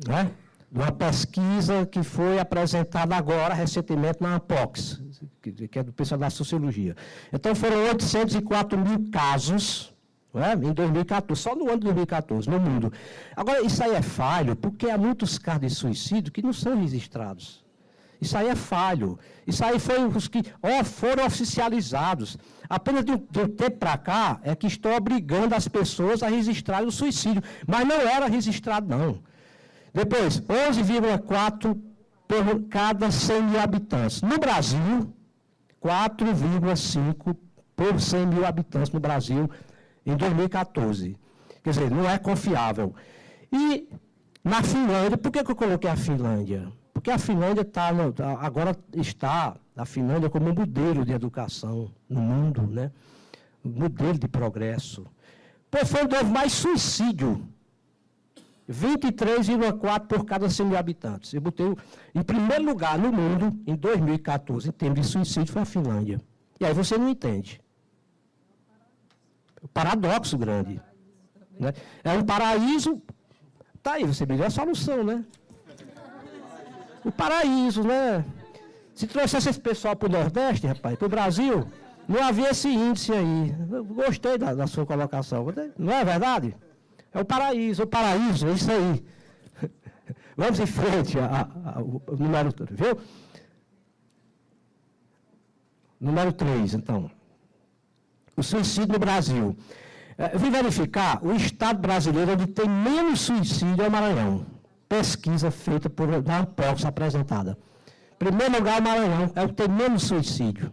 né, de uma pesquisa que foi apresentada agora, recentemente, na ANPOX, que é do pessoal da Sociologia. Então, foram 804 mil casos, né, em 2014, só no ano de 2014, no mundo. Agora, isso aí é falho, porque há muitos casos de suicídio que não são registrados. Isso aí é falho. Isso aí foi os que foram oficializados. Apenas de um tempo para cá é que estão obrigando as pessoas a registrarem o suicídio. Mas não era registrado, não. Depois, 11,4 por cada 100 mil habitantes. No Brasil, 4,5 por 100 mil habitantes no Brasil em 2014. Quer dizer, não é confiável. E na Finlândia, por que eu coloquei a Finlândia? Porque a Finlândia agora está a Finlândia como um modelo de educação no mundo, né? Um modelo de progresso. Pois foi onde houve mais suicídio. 23,4 por cada 100 mil habitantes. Eu botei em primeiro lugar no mundo, em 2014, em termos de suicídio, foi a Finlândia. E aí você não entende. Paradoxo grande. Né? É um paraíso. Está aí, você me deu a solução, né? O paraíso, né? Se trouxesse esse pessoal para o Nordeste, rapaz, para o Brasil, não havia esse índice aí. Eu gostei da sua colocação. Não é verdade? É o paraíso, é isso aí. Vamos em frente ao número 3, viu? Número 3, então. O suicídio no Brasil. Eu vim verificar, o estado brasileiro onde tem menos suicídio é o Maranhão. Pesquisa feita da ANPOX apresentada. Primeiro lugar, o Maranhão é o que tem menos suicídio.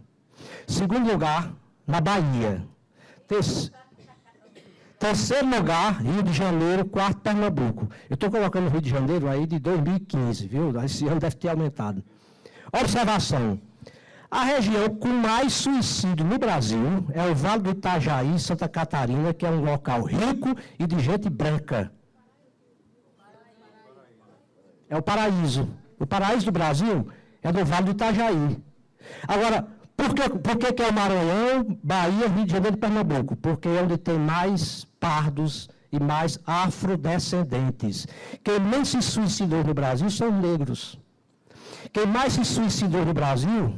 Segundo lugar, na Bahia. Terceiro lugar, Rio de Janeiro. Quarto, Pernambuco. Eu estou colocando o Rio de Janeiro aí de 2015, viu? Esse ano deve ter aumentado. Observação. A região com mais suicídio no Brasil é o Vale do Itajaí, Santa Catarina, que é um local rico e de gente branca. É o paraíso. O paraíso do Brasil é do Vale do Itajaí. Agora, por que é o Maranhão, Bahia, Rio de Janeiro e Pernambuco? Porque é onde tem mais pardos e mais afrodescendentes. Quem menos se suicidou no Brasil são negros. Quem mais se suicidou no Brasil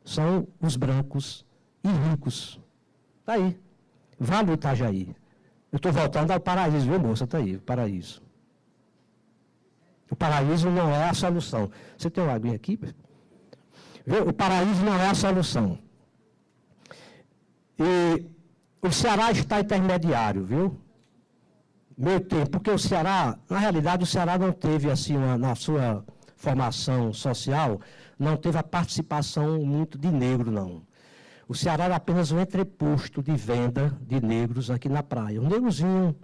são os brancos e ricos. Está aí. Vale do Itajaí. Eu estou voltando ao paraíso, viu, moça? Está aí, o paraíso. O paraíso não é a solução. Você tem uma aguinha aqui? Viu? O paraíso não é a solução. E o Ceará está intermediário, viu? Meio tempo, porque o Ceará, na realidade, o Ceará não teve, assim, na sua formação social, não teve a participação muito de negro, não. O Ceará era apenas um entreposto de venda de negros aqui na praia. Um negrozinho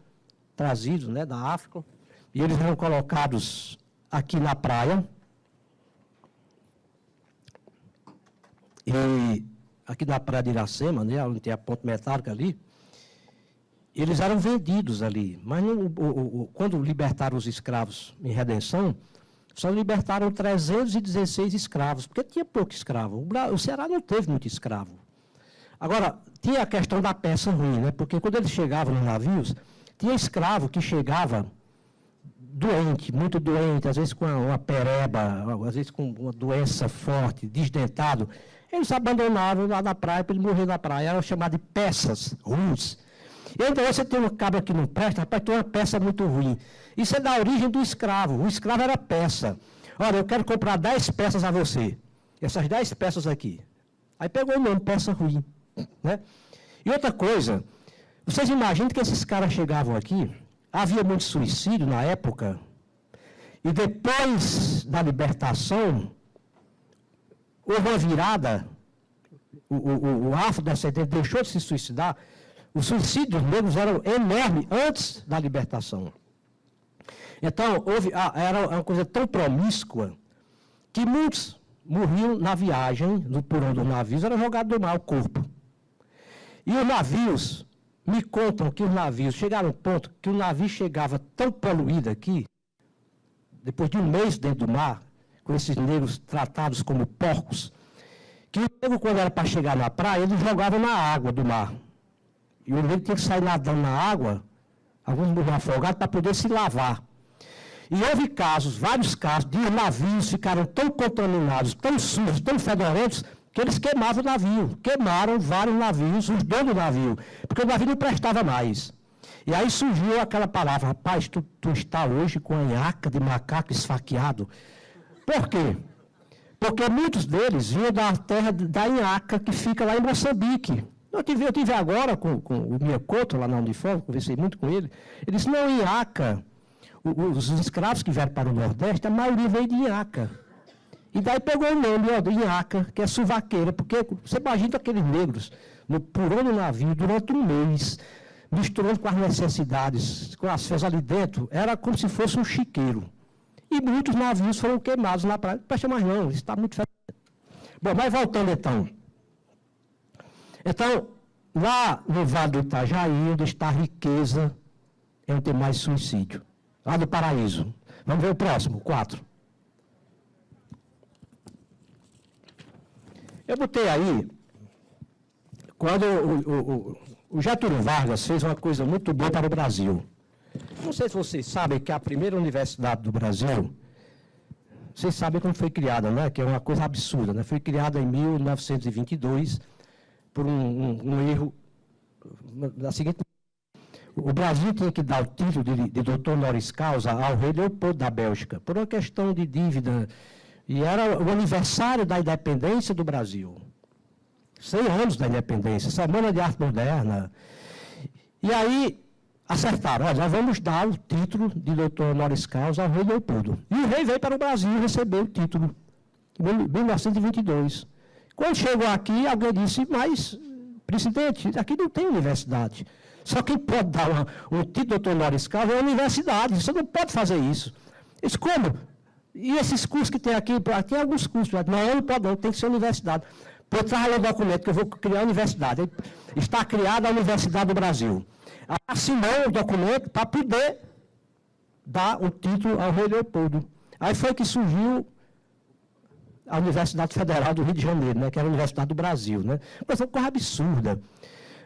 trazido, né, da África. E eles eram colocados aqui na praia. E aqui na praia de Iracema, né, onde tem a ponte metálica ali, eles eram vendidos ali. Mas quando libertaram os escravos em redenção, só libertaram 316 escravos, porque tinha pouco escravo. O Ceará não teve muito escravo. Agora, tinha a questão da peça ruim, né? Porque quando eles chegavam nos navios, tinha escravo que chegava doente, muito doente, às vezes com uma pereba, às vezes com uma doença forte, desdentado. Eles abandonavam lá na praia para ele morrer na praia. Era chamado de peças ruins. E então você tem um cabra que não presta, rapaz, tem uma peça muito ruim. Isso é da origem do escravo. O escravo era peça. Olha, eu quero comprar 10 peças a você. Essas 10 peças aqui. Aí pegou o nome, peça ruim. Né? E outra coisa, vocês imaginam que esses caras chegavam aqui, havia muito suicídio na época, e depois da libertação, houve uma virada, o afrodescendente deixou de se suicidar. Os suicídios negros eram enormes antes da libertação. Então, era uma coisa tão promíscua que muitos morriam na viagem, no porão dos navios, era jogado no mar o corpo. E os navios, me contam que os navios chegaram a um ponto que o navio chegava tão poluído aqui, depois de um mês dentro do mar, com esses negros tratados como porcos, que o negro, quando era para chegar na praia, ele jogava na água do mar. E o negro tinha que sair nadando na água, alguns morriam afogados, para poder se lavar. E houve casos, vários casos, de navios ficaram tão contaminados, tão sujos, tão fedorentos, que eles queimavam o navio. Queimaram vários navios, os donos do navio, porque o navio não prestava mais. E aí surgiu aquela palavra, rapaz, tu está hoje com a nhaca de macaco esfaqueado. Por quê? Porque muitos deles vinham da terra da nhaca, que fica lá em Moçambique. Eu tive agora com o Miyakoto, lá na Unifor, conversei muito com ele. Ele disse, não, nhaca, os escravos que vieram para o Nordeste, a maioria veio de nhaca. E daí pegou o nome de nhaca, que é suvaqueira, porque você imagina aqueles negros pulando o navio durante um mês, misturando com as necessidades, com as fezes ali dentro, era como se fosse um chiqueiro. E muitos navios foram queimados na praia. Não presta mais não, isso está muito fedorento. Bom, mas voltando então. Então, lá no Vale do Itajaí, onde está a riqueza, é onde tem mais suicídio. Lá do Paraíso. Vamos ver o próximo, 4. Eu botei aí, quando o Getúlio Vargas fez uma coisa muito boa para o Brasil. Não sei se vocês sabem que a primeira universidade do Brasil, vocês sabem como foi criada, né? Que é uma coisa absurda, né? Foi criada em 1922 por um erro da seguinte. O Brasil tinha que dar o título de doutor honoris causa ao rei Leopoldo da Bélgica, por uma questão de dívida. E era o aniversário da independência do Brasil. 100 anos da independência, Semana de Arte Moderna. E aí acertaram, olha, nós vamos dar o título de doutor honoris causa ao rei Leopoldo. E o rei veio para o Brasil receber o título, em 1922. Quando chegou aqui, alguém disse, mas, presidente, aqui não tem universidade. Só quem pode dar um título de doutor honoris causa é a universidade. Você não pode fazer isso. Isso como? E esses cursos que tem aqui, tem alguns cursos, não pode não, tem que ser universidade. Por trás do documento que eu vou criar a universidade. Está criada a Universidade do Brasil. Assinou o documento para poder dar o título ao rei Leopoldo. Aí foi que surgiu a Universidade Federal do Rio de Janeiro, né, que era a Universidade do Brasil. Né? Mas é uma coisa absurda.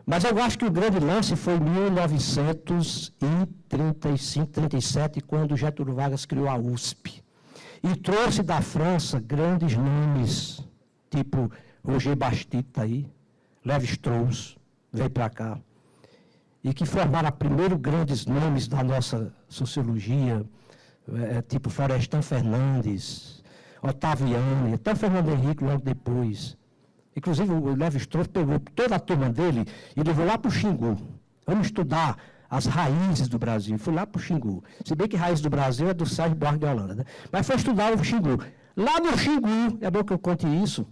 Mas eu acho que o grande lance foi em 1935, 37, quando Getúlio Vargas criou a USP. E trouxe da França grandes nomes, tipo Roger Bastide, aí, Lévi-Strauss, veio para cá. E que formaram primeiro grandes nomes da nossa sociologia, tipo Florestan Fernandes, Ottaviani, até Fernando Henrique logo depois. Inclusive o Lévi-Strauss pegou toda a turma dele e levou lá para o Xingu. Vamos estudar as raízes do Brasil. Fui lá para o Xingu. Se bem que raiz do Brasil é do Sérgio Buarque de Holanda, né? Mas foi estudar o Xingu. Lá no Xingu, é bom que eu conte isso,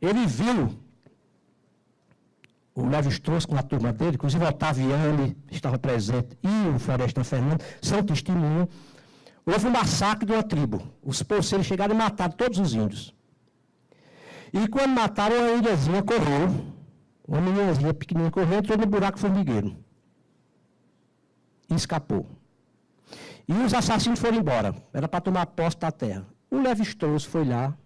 ele viu o Lévi-Strauss com a turma dele, inclusive o Ottaviani estava presente, e o Florestan Fernandes, são testemunhas. Houve um massacre de uma tribo. Os poceiros chegaram e mataram todos os índios. E quando mataram, a ilhazinha correu, uma meninazinha pequenininha correu, entrou no buraco formigueiro. E escapou. E os assassinos foram embora. Era para tomar posse da terra. O Lévi-Strauss foi lá,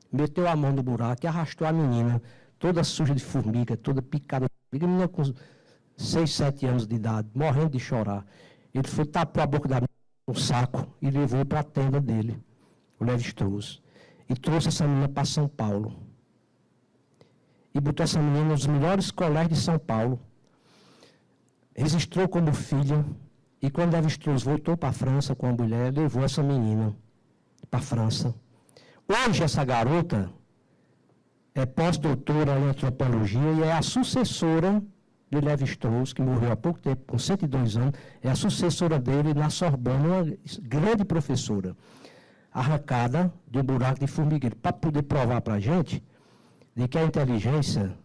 meteu a mão no buraco e arrastou a menina, toda suja de formiga, toda picada de formiga, a menina com 6, 7 anos de idade, morrendo de chorar. Ele foi, tapou a boca da menina com um saco e levou para a tenda dele, o Lévi-Strauss. E trouxe essa menina para São Paulo. E botou essa menina nos melhores colégios de São Paulo. Registrou como filha. E quando Lévi-Strauss voltou para a França com a mulher, levou essa menina para a França. Hoje essa garota é pós-doutora em antropologia e é a sucessora de Lévi-Strauss, que morreu há pouco tempo, com 102 anos, é a sucessora dele na Sorbonne, uma grande professora, arrancada de um buraco de formigueiro, para poder provar para a gente de que a inteligência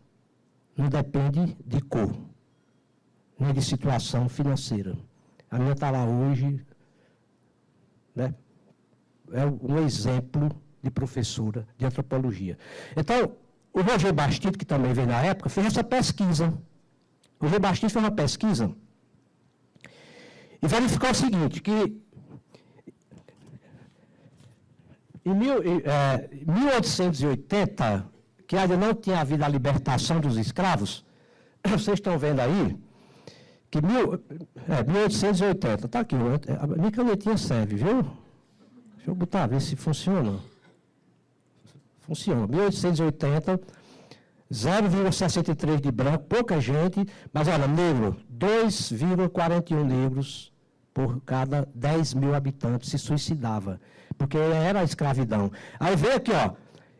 não depende de cor, nem de situação financeira. A minha está lá hoje, né? É um exemplo de professora de antropologia. Então, o Roger Bastide, que também veio na época, fez essa pesquisa. O Roger Bastide fez uma pesquisa e verificou o seguinte, que Em 1880, que ainda não tinha havido a libertação dos escravos, vocês estão vendo aí, que 1880, está aqui, a minha canetinha serve, viu? Deixa eu botar, ver se funciona. Funciona. 1880, 0,63 de branco, pouca gente, mas olha, negro, 2,41 negros por cada 10 mil habitantes se suicidava, porque era a escravidão. Aí veio aqui, ó,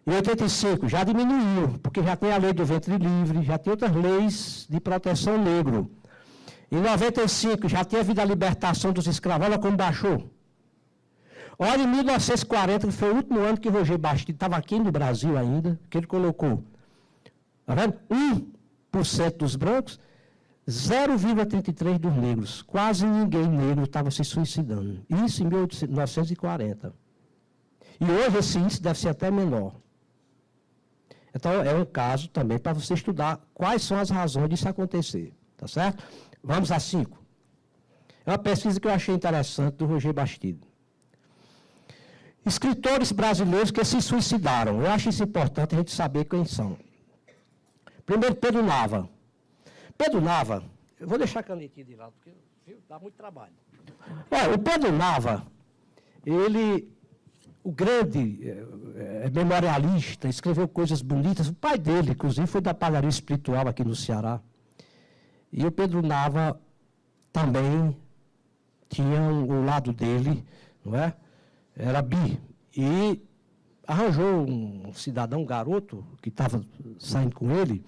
em 85 já diminuiu, porque já tem a lei do ventre livre, já tem outras leis de proteção negro. Em 95 já tinha havido a libertação dos escravos, olha como baixou. Olha, em 1940, que foi o último ano que Roger Bastide estava aqui no Brasil ainda, que ele colocou, tá vendo? 1% dos brancos, 0,33% dos negros. Quase ninguém negro estava se suicidando. Isso em 1940. E hoje esse índice deve ser até menor. Então, é um caso também para você estudar quais são as razões disso acontecer. Tá certo? Vamos a 5. É uma pesquisa que eu achei interessante do Roger Bastide. Escritores brasileiros que se suicidaram. Eu acho isso importante a gente saber quem são. Primeiro, Pedro Nava. Pedro Nava, eu vou deixar a canetinha de lado, porque dá muito trabalho. O Pedro Nava, ele, o grande memorialista, escreveu coisas bonitas. O pai dele, inclusive, foi da padaria espiritual aqui no Ceará. E o Pedro Nava também tinha o lado dele, não é? Era bi. E arranjou um cidadão, um garoto, que estava saindo com ele,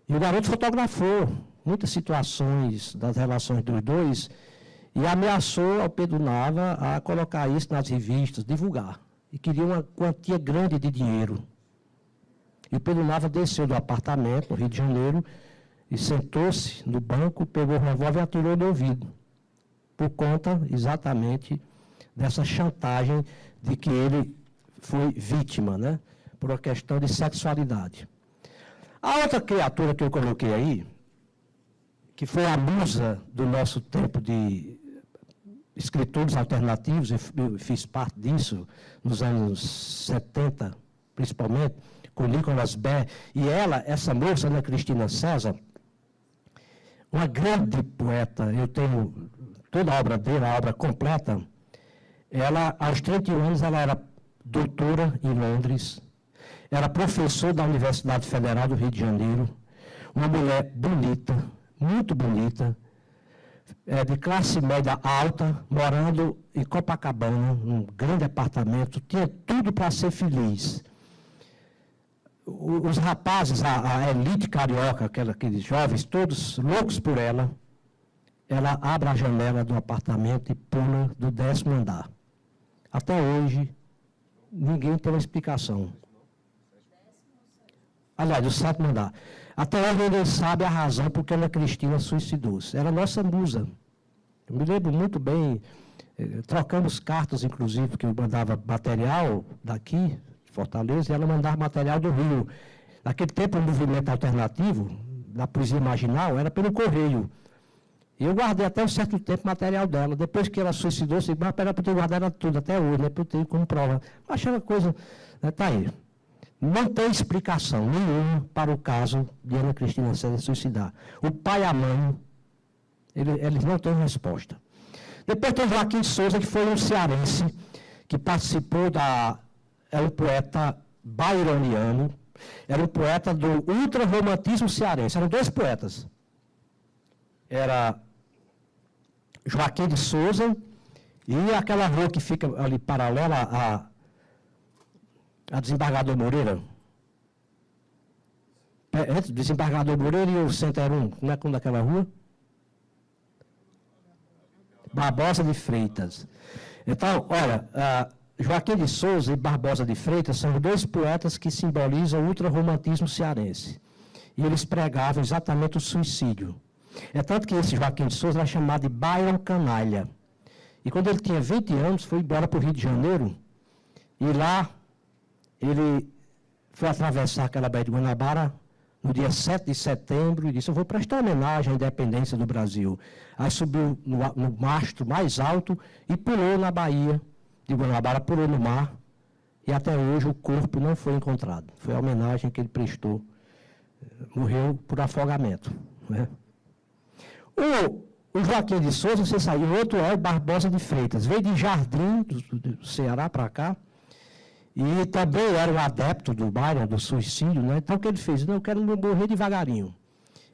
e o garoto fotografou muitas situações das relações dos dois e ameaçou ao Pedro Nava a colocar isso nas revistas, divulgar. E queria uma quantia grande de dinheiro. E o Pedro Nava desceu do apartamento, no Rio de Janeiro, e sentou-se no banco, pegou o revólver e atirou no ouvido, por conta exatamente dessa chantagem de que ele foi vítima, né, por uma questão de sexualidade. A outra criatura que eu coloquei aí, que foi a musa do nosso tempo de escritores alternativos, eu fiz parte disso nos anos 70, principalmente, com Nicolas Baer, e ela, essa moça, Ana Cristina César, uma grande poeta, eu tenho toda a obra dela, a obra completa. Ela, aos 31 anos, ela era doutora em Londres, era professora da Universidade Federal do Rio de Janeiro, uma mulher bonita, muito bonita, de classe média alta, morando em Copacabana, num grande apartamento, tinha tudo para ser feliz. Os rapazes, a elite carioca, aqueles jovens, todos loucos por ela, ela abre a janela do apartamento e pula do 10º andar. Até hoje, ninguém tem uma explicação. Aliás, do 7º andar. Até hoje ninguém sabe a razão por que Ana Cristina suicidou-se. Era a nossa musa. Eu me lembro muito bem, trocamos cartas, inclusive, porque eu mandava material daqui, de Fortaleza, e ela mandava material do Rio. Naquele tempo, o movimento alternativo, da poesia marginal, era pelo correio. E eu guardei até um certo tempo material dela. Depois que ela suicidou-se, mas para eu ter guardado ela tudo até hoje, né, para eu ter como prova. Achei uma coisa, está aí. Não tem explicação nenhuma para o caso de Ana Cristina César suicidar. O pai e a mãe, eles não têm resposta. Depois tem Joaquim de Souza, que foi um cearense, que participou é um poeta byroniano, era um poeta do ultrarromantismo cearense. Eram dois poetas. Era Joaquim de Souza e aquela rua que fica ali paralela a Desembargador Moreira. Entre Desembargador Moreira e o Center 1, como é daquela rua? Barbosa de Freitas. Então, olha, Joaquim de Souza e Barbosa de Freitas são dois poetas que simbolizam o ultrarromantismo cearense. E eles pregavam exatamente o suicídio. É tanto que esse Joaquim de Souza era chamado de Byron Canalha. E quando ele tinha 20 anos, foi embora para o Rio de Janeiro, e lá ele foi atravessar aquela Baía de Guanabara no dia 7 de setembro e disse, eu vou prestar homenagem à independência do Brasil. Aí subiu no mastro mais alto e pulou na Baía de Guanabara, pulou no mar e até hoje o corpo não foi encontrado. Foi a homenagem que ele prestou. Morreu por afogamento, né? O Joaquim de Souza, você saiu, o outro é o Barbosa de Freitas, veio de Jardim, do Ceará para cá, e também era um adepto do Byron, do suicídio, né? Então o que ele fez? Não, eu quero morrer devagarinho.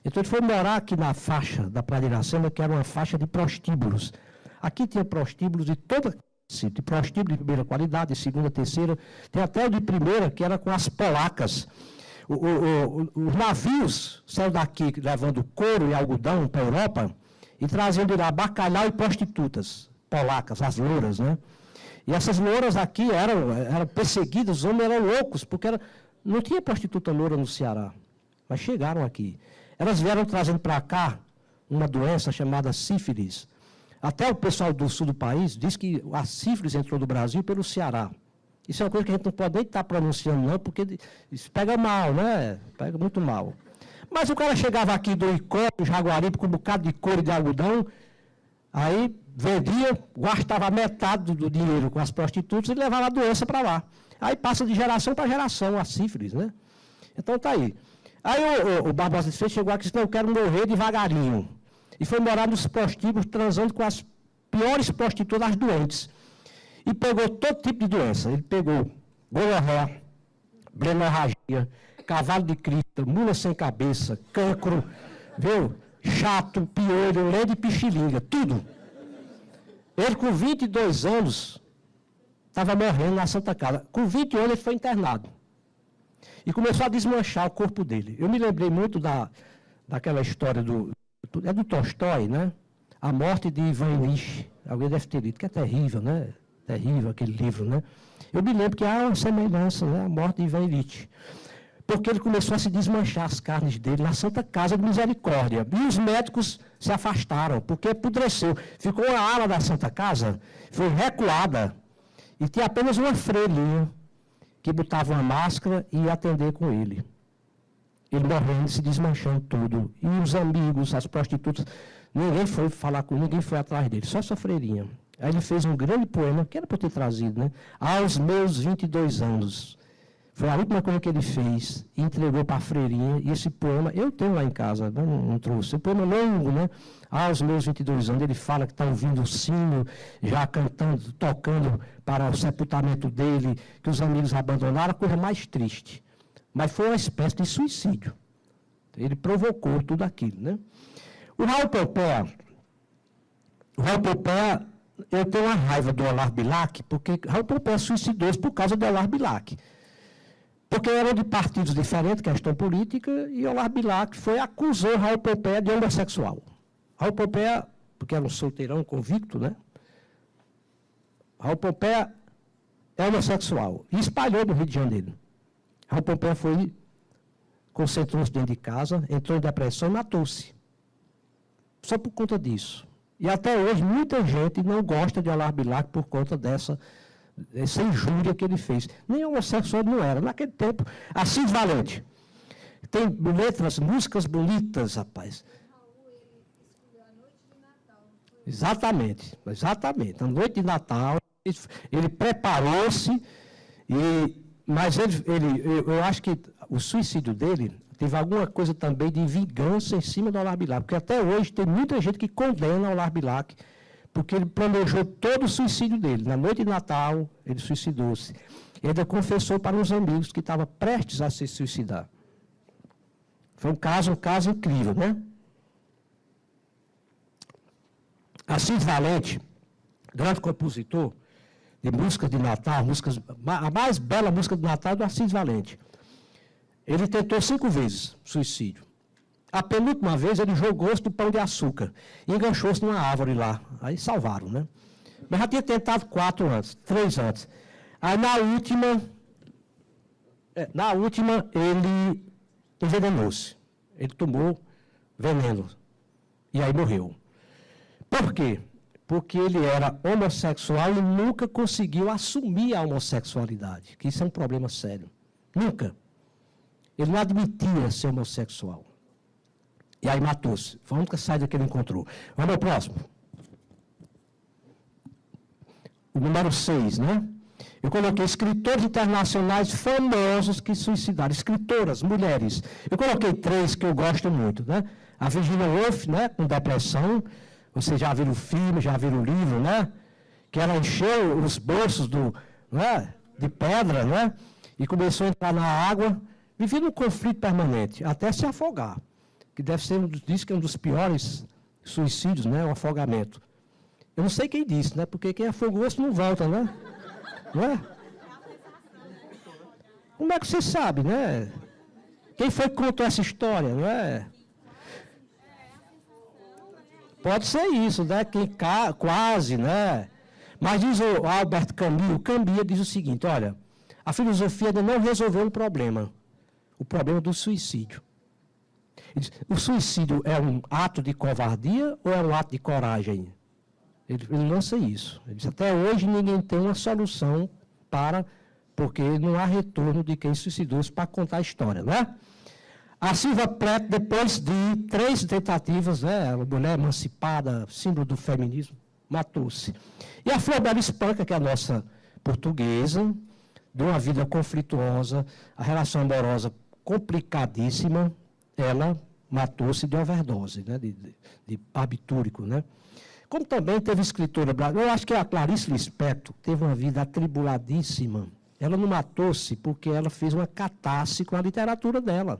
Então ele foi morar aqui na faixa da Praia de Iracema, que era uma faixa de prostíbulos. Aqui tinha prostíbulos de toda de prostíbulo de primeira qualidade, de segunda, terceira, tem até o de primeira, que era com as polacas. Os navios saíram daqui levando couro e algodão para a Europa e trazendo de lá bacalhau e prostitutas polacas, as louras, né? E essas louras aqui eram perseguidas, os homens eram loucos, porque não tinha prostituta loura no Ceará, mas chegaram aqui. Elas vieram trazendo para cá uma doença chamada sífilis. Até o pessoal do sul do país diz que a sífilis entrou do Brasil pelo Ceará. Isso é uma coisa que a gente não pode nem estar pronunciando, não, porque isso pega mal, né? Pega muito mal. Mas o cara chegava aqui do Icó, do Jaguaribe, com um bocado de couro e de algodão, aí vendia, gastava metade do dinheiro com as prostitutas e levava a doença para lá. Aí passa de geração para geração a sífilis, né? Então tá aí. Aí o Barbosa de Freitas chegou aqui e disse, não, eu quero morrer devagarinho. E foi morar nos prostíbulos, transando com as piores prostitutas, as doentes. E pegou todo tipo de doença. Ele pegou gonorreia, blenorragia, cavalo de crista, mula sem cabeça, cancro, viu? Chato, piolho, lã de pichilinga, tudo. Ele, com 22 anos, estava morrendo na Santa Casa. Com 20 anos, ele foi internado. E começou a desmanchar o corpo dele. Eu me lembrei muito daquela história do Tolstói, né? A morte de Ivan Ilitch. Alguém deve ter lido, que é terrível, né? Terrível aquele livro, né? Eu me lembro que há uma semelhança, né? A morte de Ivan Ilitch. Porque ele começou a se desmanchar as carnes dele na Santa Casa de Misericórdia. E os médicos se afastaram, porque apodreceu. Ficou uma ala da Santa Casa, foi recuada, e tinha apenas uma freirinha que botava uma máscara e ia atender com ele. Ele morrendo, se desmanchando tudo. E os amigos, as prostitutas, ninguém foi falar com ele, ninguém foi atrás dele, só essa freirinha. Aí ele fez um grande poema, que era para eu ter trazido, né? Aos meus 22 anos. Foi a última coisa que ele fez, entregou para a freirinha, e esse poema, eu tenho lá em casa, não trouxe, o poema longo, né? Aos meus 22 anos, ele fala que está ouvindo o sino, já cantando, tocando para o sepultamento dele, que os amigos abandonaram, a coisa mais triste. Mas foi uma espécie de suicídio. Ele provocou tudo aquilo, né? O Raul Pompeia, eu tenho uma raiva do Olavo Bilac, porque Raul Pompeia suicidou-se por causa do Olavo Bilac. Porque eram de partidos diferentes, questão política, e Olavo Bilac acusou Raul Pompeia de homossexual. Raul Pompeia, porque era um solteirão convicto, né? Raul Pompeia é homossexual. E espalhou no Rio de Janeiro. Raul Pompeia concentrou-se dentro de casa, entrou em depressão e matou-se. Só por conta disso. E até hoje, muita gente não gosta de Olavo Bilac por conta dessa injúria que ele fez. Nem homossexual não era. Naquele tempo, Assis Valente. Tem letras, músicas bonitas, rapaz. Exatamente. A noite de Natal, ele preparou-se, mas eu acho que o suicídio dele teve alguma coisa também de vingança em cima do Olavo Bilac, porque até hoje tem muita gente que condena o Olavo Bilac, porque ele planejou todo o suicídio dele. Na noite de Natal, ele suicidou-se. Ele ainda confessou para os amigos que estava prestes a se suicidar. Foi um caso incrível, né? Assis Valente, grande compositor de músicas de Natal, a mais bela música de Natal é do Assis Valente. Ele tentou 5 vezes suicídio. A penúltima vez ele jogou-se do Pão de Açúcar e enganchou-se numa árvore lá. Aí salvaram, né? Mas já tinha tentado 3 antes. Aí na última ele envenenou-se. Ele tomou veneno. E aí morreu. Por quê? Porque ele era homossexual e nunca conseguiu assumir a homossexualidade, que isso é um problema sério. Nunca. Ele não admitia ser homossexual. E aí matou-se. Foi a única saída que ele encontrou. Vamos ao próximo. O número 6, né? Eu coloquei escritores internacionais famosos que suicidaram, escritoras, mulheres. Eu coloquei 3 que eu gosto muito, né? A Virginia Woolf, né, com depressão. Vocês já viram o filme, já viram o livro, né? Que ela encheu os bolsos né, de pedra, né? E começou a entrar na água, vivendo um conflito permanente, até se afogar. Que deve ser, diz que é um dos piores suicídios, né? O afogamento. Eu não sei quem disse, né? Porque quem afogou-se não volta, né? Não é? Como é que você sabe, né? Quem foi que contou essa história, não é? Pode ser isso, né? Quem quase, né? Mas diz o Albert Camus, o Camus diz o seguinte, olha, a filosofia ainda não resolveu um problema, o problema do suicídio. Ele diz, o suicídio é um ato de covardia ou é um ato de coragem? Ele lança isso. Ele diz, até hoje ninguém tem uma solução porque não há retorno de quem suicidou-se para contar a história, não é? A Silvia Plath, depois de 3 tentativas, né, uma mulher emancipada, símbolo do feminismo, matou-se. E a Flor Espanca, que é a nossa portuguesa, de uma vida conflituosa, a relação amorosa complicadíssima, ela matou-se de overdose, né, de barbitúrico, né? Como também teve escritora brasileira, eu acho que a Clarice Lispector teve uma vida atribuladíssima. Ela não matou-se porque ela fez uma catarse com a literatura dela.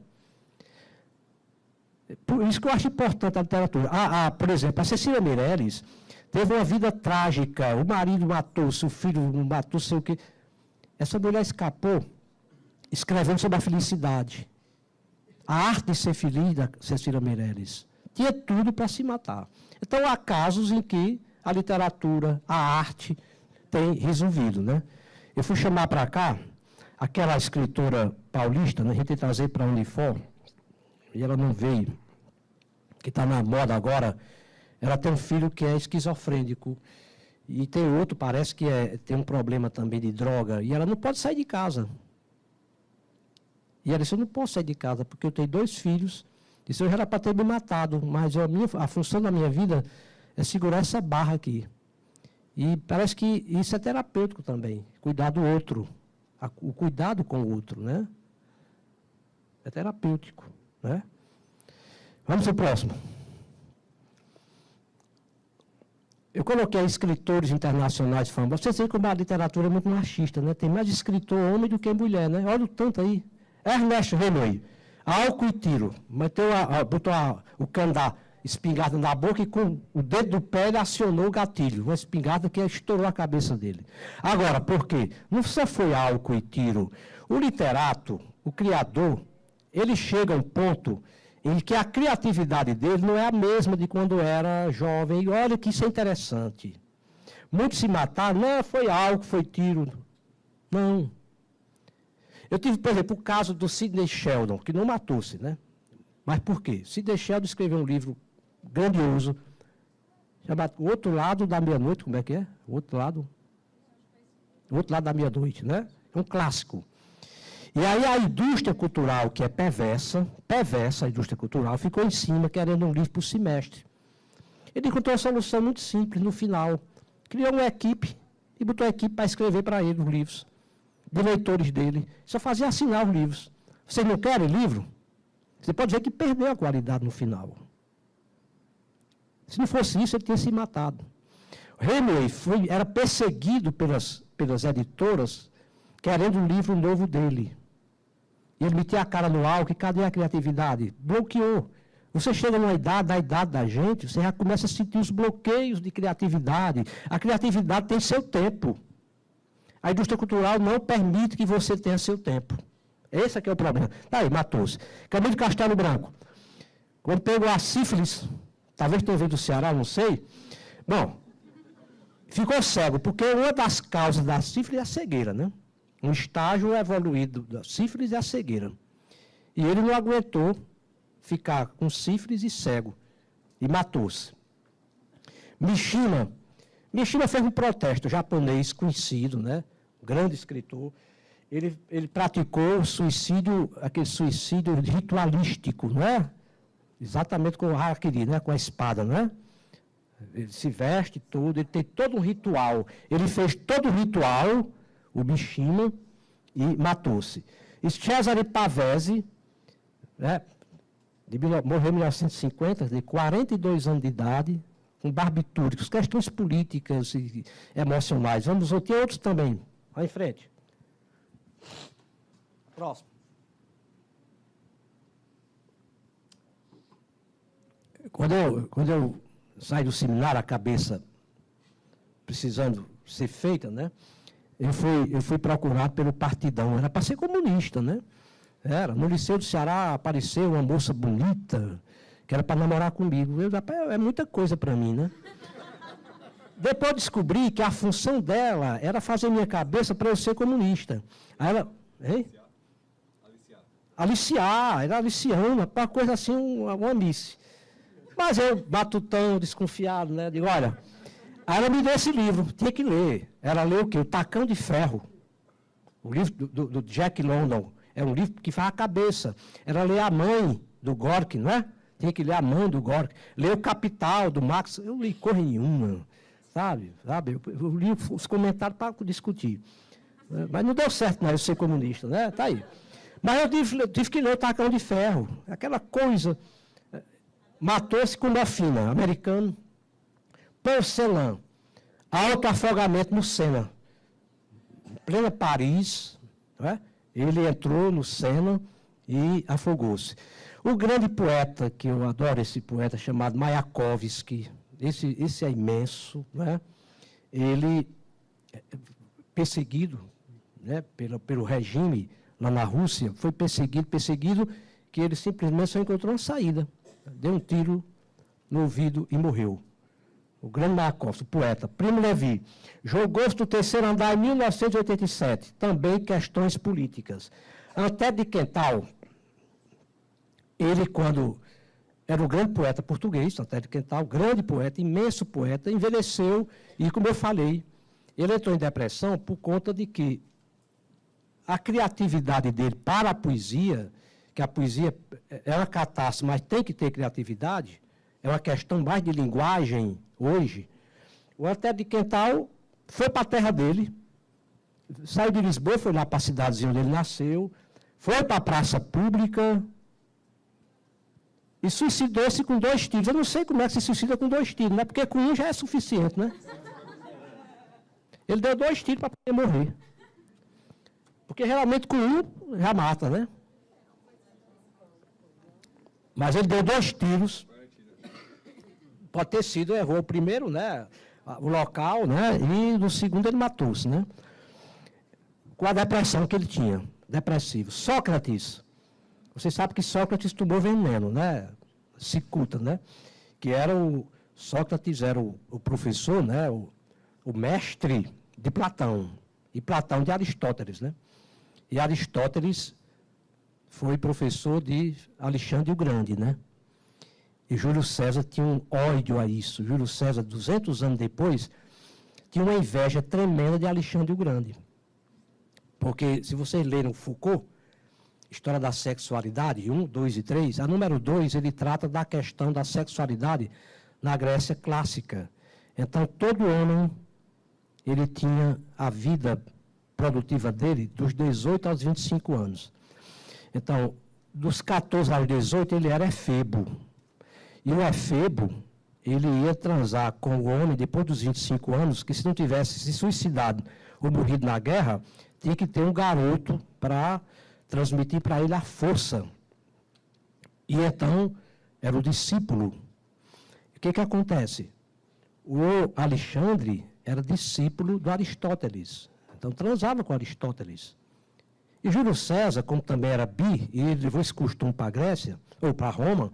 Por isso que eu acho importante a literatura. Por exemplo, a Cecília Meirelles teve uma vida trágica. O marido matou-se, o filho matou, sei o quê. Essa mulher escapou escrevendo sobre a felicidade. A arte de ser feliz da Cecília Meirelles. Tinha tudo para se matar. Então, há casos em que a literatura, a arte, tem resolvido, né? Eu fui chamar para cá aquela escritora paulista, né? A gente tem que trazer para a Unifor, e ela não veio, que está na moda agora. Ela tem um filho que é esquizofrênico, e tem outro, parece que tem um problema também de droga, e ela não pode sair de casa. E ela disse, eu não posso sair de casa, porque eu tenho 2 filhos. Disse, eu já era para ter me matado, mas a função da minha vida é segurar essa barra aqui. E parece que isso é terapêutico também, cuidar do outro, o cuidado com o outro, né? É terapêutico, né? Vamos ao próximo. Eu coloquei escritores internacionais famosos. Vocês veem como a literatura é muito machista, né? Tem mais escritor homem do que mulher, né? Olha o tanto aí. Ernest Hemingway. Álcool e tiro. Botou o cano da espingarda na boca e com o dedo do pé ele acionou o gatilho. Uma espingarda que estourou a cabeça dele. Agora, por quê? Não só foi álcool e tiro. O literato, o criador, ele chega a um ponto em que a criatividade dele não é a mesma de quando era jovem. E olha que isso é interessante. Muitos se mataram, não, foi álcool, foi tiro. Não. Eu tive, por exemplo, o caso do Sidney Sheldon, que não matou-se, né? Mas por quê? Sidney Sheldon escreveu um livro grandioso, chamado O Outro Lado da Meia-Noite, como é que é? O Outro Lado da Meia-Noite, né? É um clássico. E aí a indústria cultural, que é perversa, a indústria cultural, ficou em cima, querendo um livro por semestre. Ele encontrou uma solução muito simples no final. Criou uma equipe e botou a equipe para escrever para ele os livros, de leitores dele. Só fazia assinar os livros. Vocês não querem livro? Você pode ver que perdeu a qualidade no final. Se não fosse isso, ele tinha se matado. Hemingway era perseguido pelas editoras, querendo um livro novo dele. E ele metia a cara no álcool, e cadê a criatividade? Bloqueou. Você chega na idade da gente, você já começa a sentir os bloqueios de criatividade. A criatividade tem seu tempo. A indústria cultural não permite que você tenha seu tempo. Esse aqui é o problema. Tá aí, matou-se. Camilo Castelo Branco. Quando pegou a sífilis, talvez tenha vindo do Ceará, não sei. Bom, ficou cego, porque uma das causas da sífilis é a cegueira, né? Um estágio evoluído da sífilis é a cegueira. E ele não aguentou ficar com sífilis e cego. E matou-se. Mishima fez um protesto japonês conhecido, né? Grande escritor. Ele praticou o suicídio, aquele suicídio ritualístico, não é? Exatamente com o harakiri, né? Com a espada, não é? Ele se veste todo, ele tem todo um ritual. Ele fez todo o ritual, o Mishima, e matou-se. E Cesare Pavese, né, morreu em 1950, de 42 anos de idade, com barbitúricos, questões políticas e emocionais. Vamos ver, tem outros também. Vai em frente. Próximo. Quando eu saí do seminário, a cabeça precisando ser feita, né? Eu fui procurado pelo Partidão. Era para ser comunista, né? Era. No Liceu do Ceará apareceu uma moça bonita, que era para namorar comigo. É muita coisa para mim, né? Depois descobri que a função dela era fazer minha cabeça para eu ser comunista. Aí ela... Hein? Aliciar, era aliciana, uma coisa assim, uma miss. Mas eu, batutão, desconfiado, né? Digo, olha... Aí ela me deu esse livro, tinha que ler. Ela leu o quê? O Tacão de Ferro. O livro do Jack London. É um livro que faz a cabeça. Ela lê A Mãe, do Gorky, não é? Tinha que ler A Mãe, do Gorky. Leu Capital, do Marx. Eu li cor nenhuma, sabe? Eu li os comentários para discutir. Mas não deu certo, não, eu ser comunista, né? Tá aí. Mas eu tive que ler o Tacão de Ferro. Aquela coisa. Matou-se com morfina, americano. Porcelã, autoafogamento no Sena, em plena Paris, não é? Ele entrou no Sena e afogou-se. O grande poeta, que eu adoro esse poeta, chamado Mayakovsky, esse é imenso, não é? Ele, perseguido, né, pelo regime lá na Rússia, foi perseguido, que ele simplesmente só encontrou uma saída. Deu um tiro no ouvido e morreu. O grande Mayakovsky, o poeta. Primo Levi, jogou-se do terceiro andar em 1987, também questões políticas. Antero de Quental, ele, quando era um grande poeta português, Antero de Quental, grande poeta, imenso poeta, envelheceu e, como eu falei, ele entrou em depressão por conta de que a criatividade dele para a poesia, que a poesia é uma catástrofe, mas tem que ter criatividade, é uma questão mais de linguagem hoje. O Antero de Quental foi para a terra dele, saiu de Lisboa, foi lá para a cidadezinha onde ele nasceu, foi para a praça pública e suicidou-se com 2 tiros. Eu não sei como é que se suicida com 2 tiros, né? Porque com um já é suficiente, né? Ele deu 2 tiros para poder morrer. Porque geralmente com um já mata, né? Mas ele deu 2 tiros. Pode ter sido, errou o primeiro, né? O local, né? E no segundo ele matou-se, né? Com a depressão que ele tinha, depressivo. Sócrates, você sabe que Sócrates tomou veneno, né? Cicuta, né? Que era Sócrates era o professor, né? O mestre de Platão. E Platão de Aristóteles, né? E Aristóteles foi professor de Alexandre o Grande, né? E Júlio César tinha um ódio a isso. Júlio César, 200 anos depois, tinha uma inveja tremenda de Alexandre o Grande. Porque, se vocês leram Foucault, História da Sexualidade, 1, 2 e 3, a número 2, ele trata da questão da sexualidade na Grécia clássica. Então, todo homem, ele tinha a vida produtiva dele dos 18 aos 25 anos. Então, dos 14 aos 18, ele era efebo. E o efebo, ele ia transar com o homem depois dos 25 anos, que se não tivesse se suicidado ou morrido na guerra, tinha que ter um garoto para transmitir para ele a força. E então, era o discípulo. O que acontece? O Alexandre era discípulo do Aristóteles. Então, transava com Aristóteles. E Júlio César, como também era bi, e ele levou esse costume para a Grécia, ou para Roma,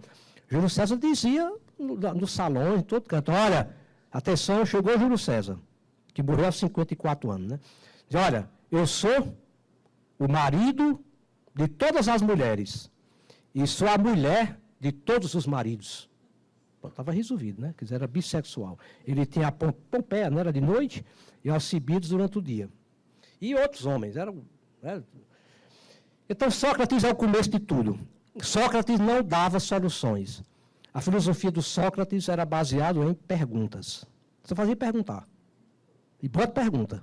Júlio César dizia no salão, em todo canto, olha, atenção, chegou Júlio César, que morreu aos 54 anos, né? Dizia, olha, eu sou o marido de todas as mulheres e sou a mulher de todos os maridos. Estava resolvido, né? Quer dizer, era bissexual. Ele tinha a Pompeia, não era de noite, e Alcibiades durante o dia. E outros homens, eram... Né? Então, Sócrates é o começo de tudo. Sócrates não dava soluções. A filosofia do Sócrates era baseada em perguntas. Você fazia perguntar. E bota pergunta.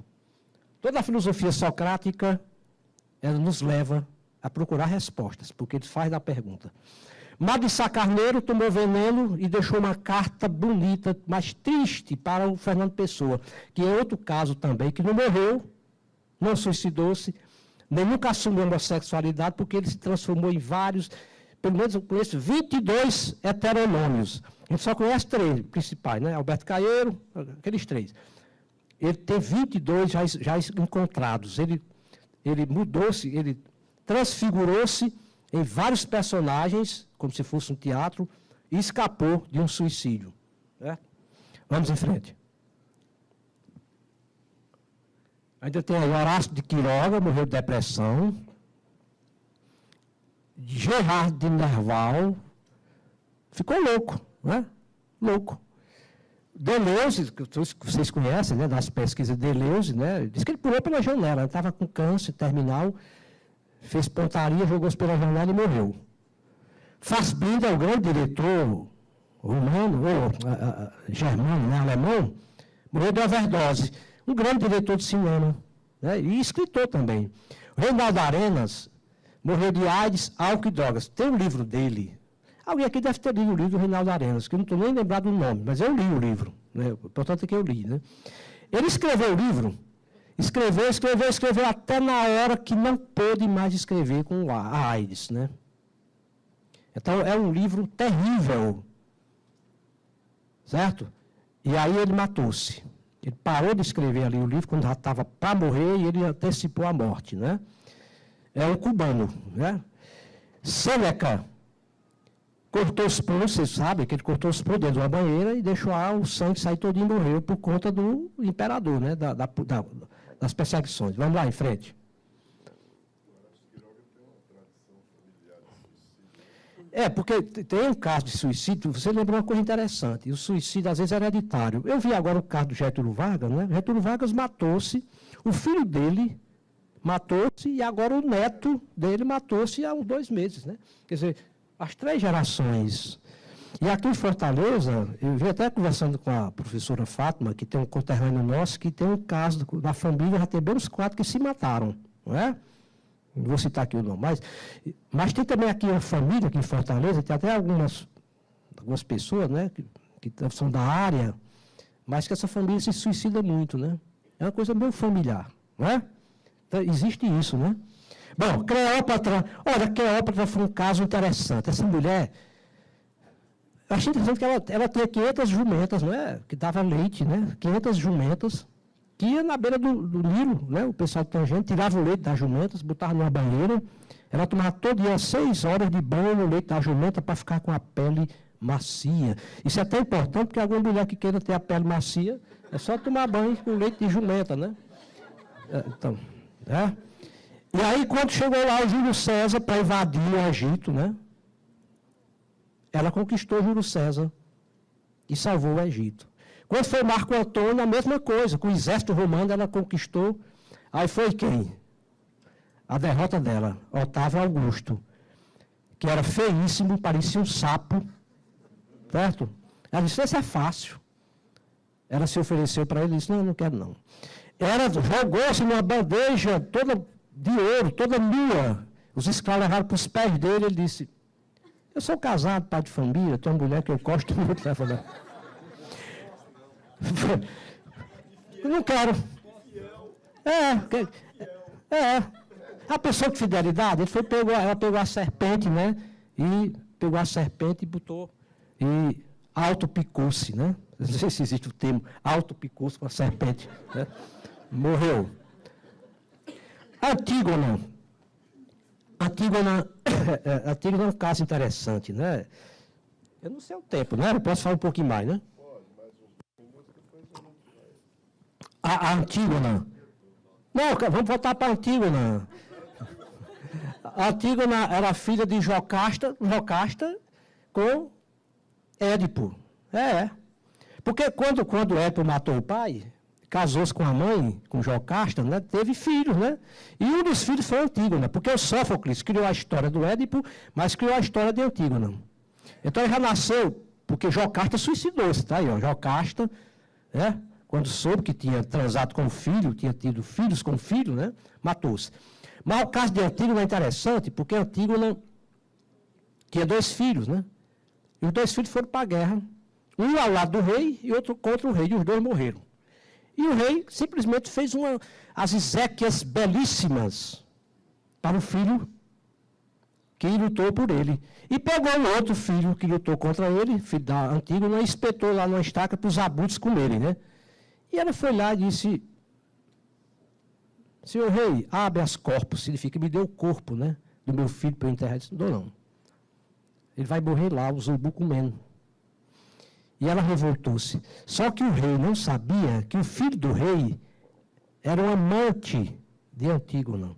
Toda a filosofia socrática, ela nos leva a procurar respostas, porque ele faz da pergunta. Madre de Sá Carneiro tomou veneno e deixou uma carta bonita, mas triste para o Fernando Pessoa, que é outro caso também, que não morreu, não suicidou-se, nem nunca assumiu a homossexualidade, porque ele se transformou em vários, pelo menos eu conheço 22 heteronômios. A gente só conhece 3 principais, né? Alberto Caeiro, aqueles 3. Ele tem 22 já encontrados. Ele mudou-se, ele transfigurou-se em vários personagens, como se fosse um teatro, e escapou de um suicídio. Né? Vamos em frente. Ainda tem aí Horácio de Quiroga, morreu de depressão. Gerard de Nerval, ficou louco, né? Louco. Deleuze, que vocês conhecem, né, das pesquisas de Deleuze, né, disse que ele pulou pela janela, estava com câncer terminal, fez pontaria, jogou-se pela janela e morreu. Fassbinder, o grande diretor romano, ou germano, né, alemão, morreu de overdose. Um grande diretor de cinema, né, e escritor também. Reinaldo Arenas morreu de AIDS, álcool e drogas. Tem um livro dele. Alguém aqui deve ter lido o livro do Reinaldo Arenas, que eu não estou nem lembrado do nome, mas eu li o livro. Né? O importante é que eu li. Né? Ele escreveu o livro, escreveu até na hora que não pôde mais escrever com a AIDS. Né? Então, é um livro terrível. Certo? E aí ele matou-se. Ele parou de escrever ali o livro quando já estava para morrer e ele antecipou a morte. Né? É um cubano. Né? Sêneca cortou os punhos, vocês sabem que ele cortou os punhos dentro de uma banheira e deixou o sangue sair todo e morreu por conta do imperador, né? Das perseguições. Vamos lá, em frente. Porque tem um caso de suicídio, você lembrou uma coisa interessante, o suicídio às vezes é hereditário. Eu vi agora o caso do Getúlio Vargas, né? Getúlio Vargas matou-se, o filho dele matou-se e agora o neto dele matou-se há uns 2 meses, né? Quer dizer, as 3 gerações. E aqui em Fortaleza, eu vi até conversando com a professora Fátima, que tem um conterrâneo nosso, que tem um caso na família, já tem bem uns 4 que se mataram, não é? Não vou citar aqui o nome, mas tem também aqui uma família, aqui em Fortaleza, tem até algumas pessoas, né, que são da área, mas que essa família se suicida muito, né? É uma coisa meio familiar, não é? Então, existe isso, né? Bom, Cleópatra, olha, Cleópatra foi um caso interessante. Essa mulher, eu achei interessante que ela tinha 500 jumentas, não é? Que dava leite, né? 500 jumentas, que ia na beira do Nilo, né? O pessoal de Tangente tirava o leite das jumentas, botava numa banheira, ela tomava todo dia 6 horas de banho no leite da jumenta para ficar com a pele macia. Isso é até importante, porque alguma mulher que queira ter a pele macia, é só tomar banho com leite de jumenta, né? Então, E aí, quando chegou lá o Júlio César para invadir o Egito, né? Ela conquistou Júlio César e salvou o Egito. Quando foi Marco Antônio, a mesma coisa. Com o exército romano, ela conquistou. Aí foi quem? A derrota dela, Otávio Augusto, que era feíssimo, parecia um sapo. Certo? Ela disse, isso é fácil. Ela se ofereceu para ele e disse, não quero não. Ela jogou-se numa bandeja toda de ouro, toda nua. Os escravos levaram para os pés dele, ele disse, eu sou casado, pai de família, tenho uma mulher que eu gosto muito. Eu não quero. A pessoa de fidelidade, ela pegou a serpente, né? E pegou a serpente e botou, e auto-picou-se, né? Não sei se existe o termo, auto-picou-se com a serpente, né? Morreu. Antígona é um caso interessante, né? Eu não sei o tempo, né? Eu posso falar um pouquinho mais, né? Pode, mas uns minutos depois eu não. A Antígona. Não, vamos voltar para a Antígona. A Antígona era filha de Jocasta com Édipo. Porque quando Édipo matou o pai, casou-se com a mãe, com Jocasta, né, teve filhos, né? E um dos filhos foi Antígona, porque o Sófocles criou a história do Édipo, mas criou a história de Antígona. Então ele já nasceu, porque Jocasta suicidou-se, tá aí, ó, Jocasta, né, quando soube que tinha transado com o filho, tinha tido filhos com o filho, né? Matou-se. Mas o caso de Antígona é interessante, porque Antígona tinha 2 filhos, né? E os 2 filhos foram para a guerra, um ao lado do rei e outro contra o rei, e os 2 morreram. E o rei simplesmente fez as exéquias belíssimas para o filho que lutou por ele. E pegou o outro filho que lutou contra ele, filho da Antígona, e espetou lá numa estaca para os abutres comerem, né? E ela foi lá e disse: Senhor rei, habeas corpus, significa me dê o corpo, né, do meu filho para eu enterrar. Ele disse: não dou não. Ele vai morrer lá, o urubu comendo. E ela revoltou-se. Só que o rei não sabia que o filho do rei era um amante de Antígona.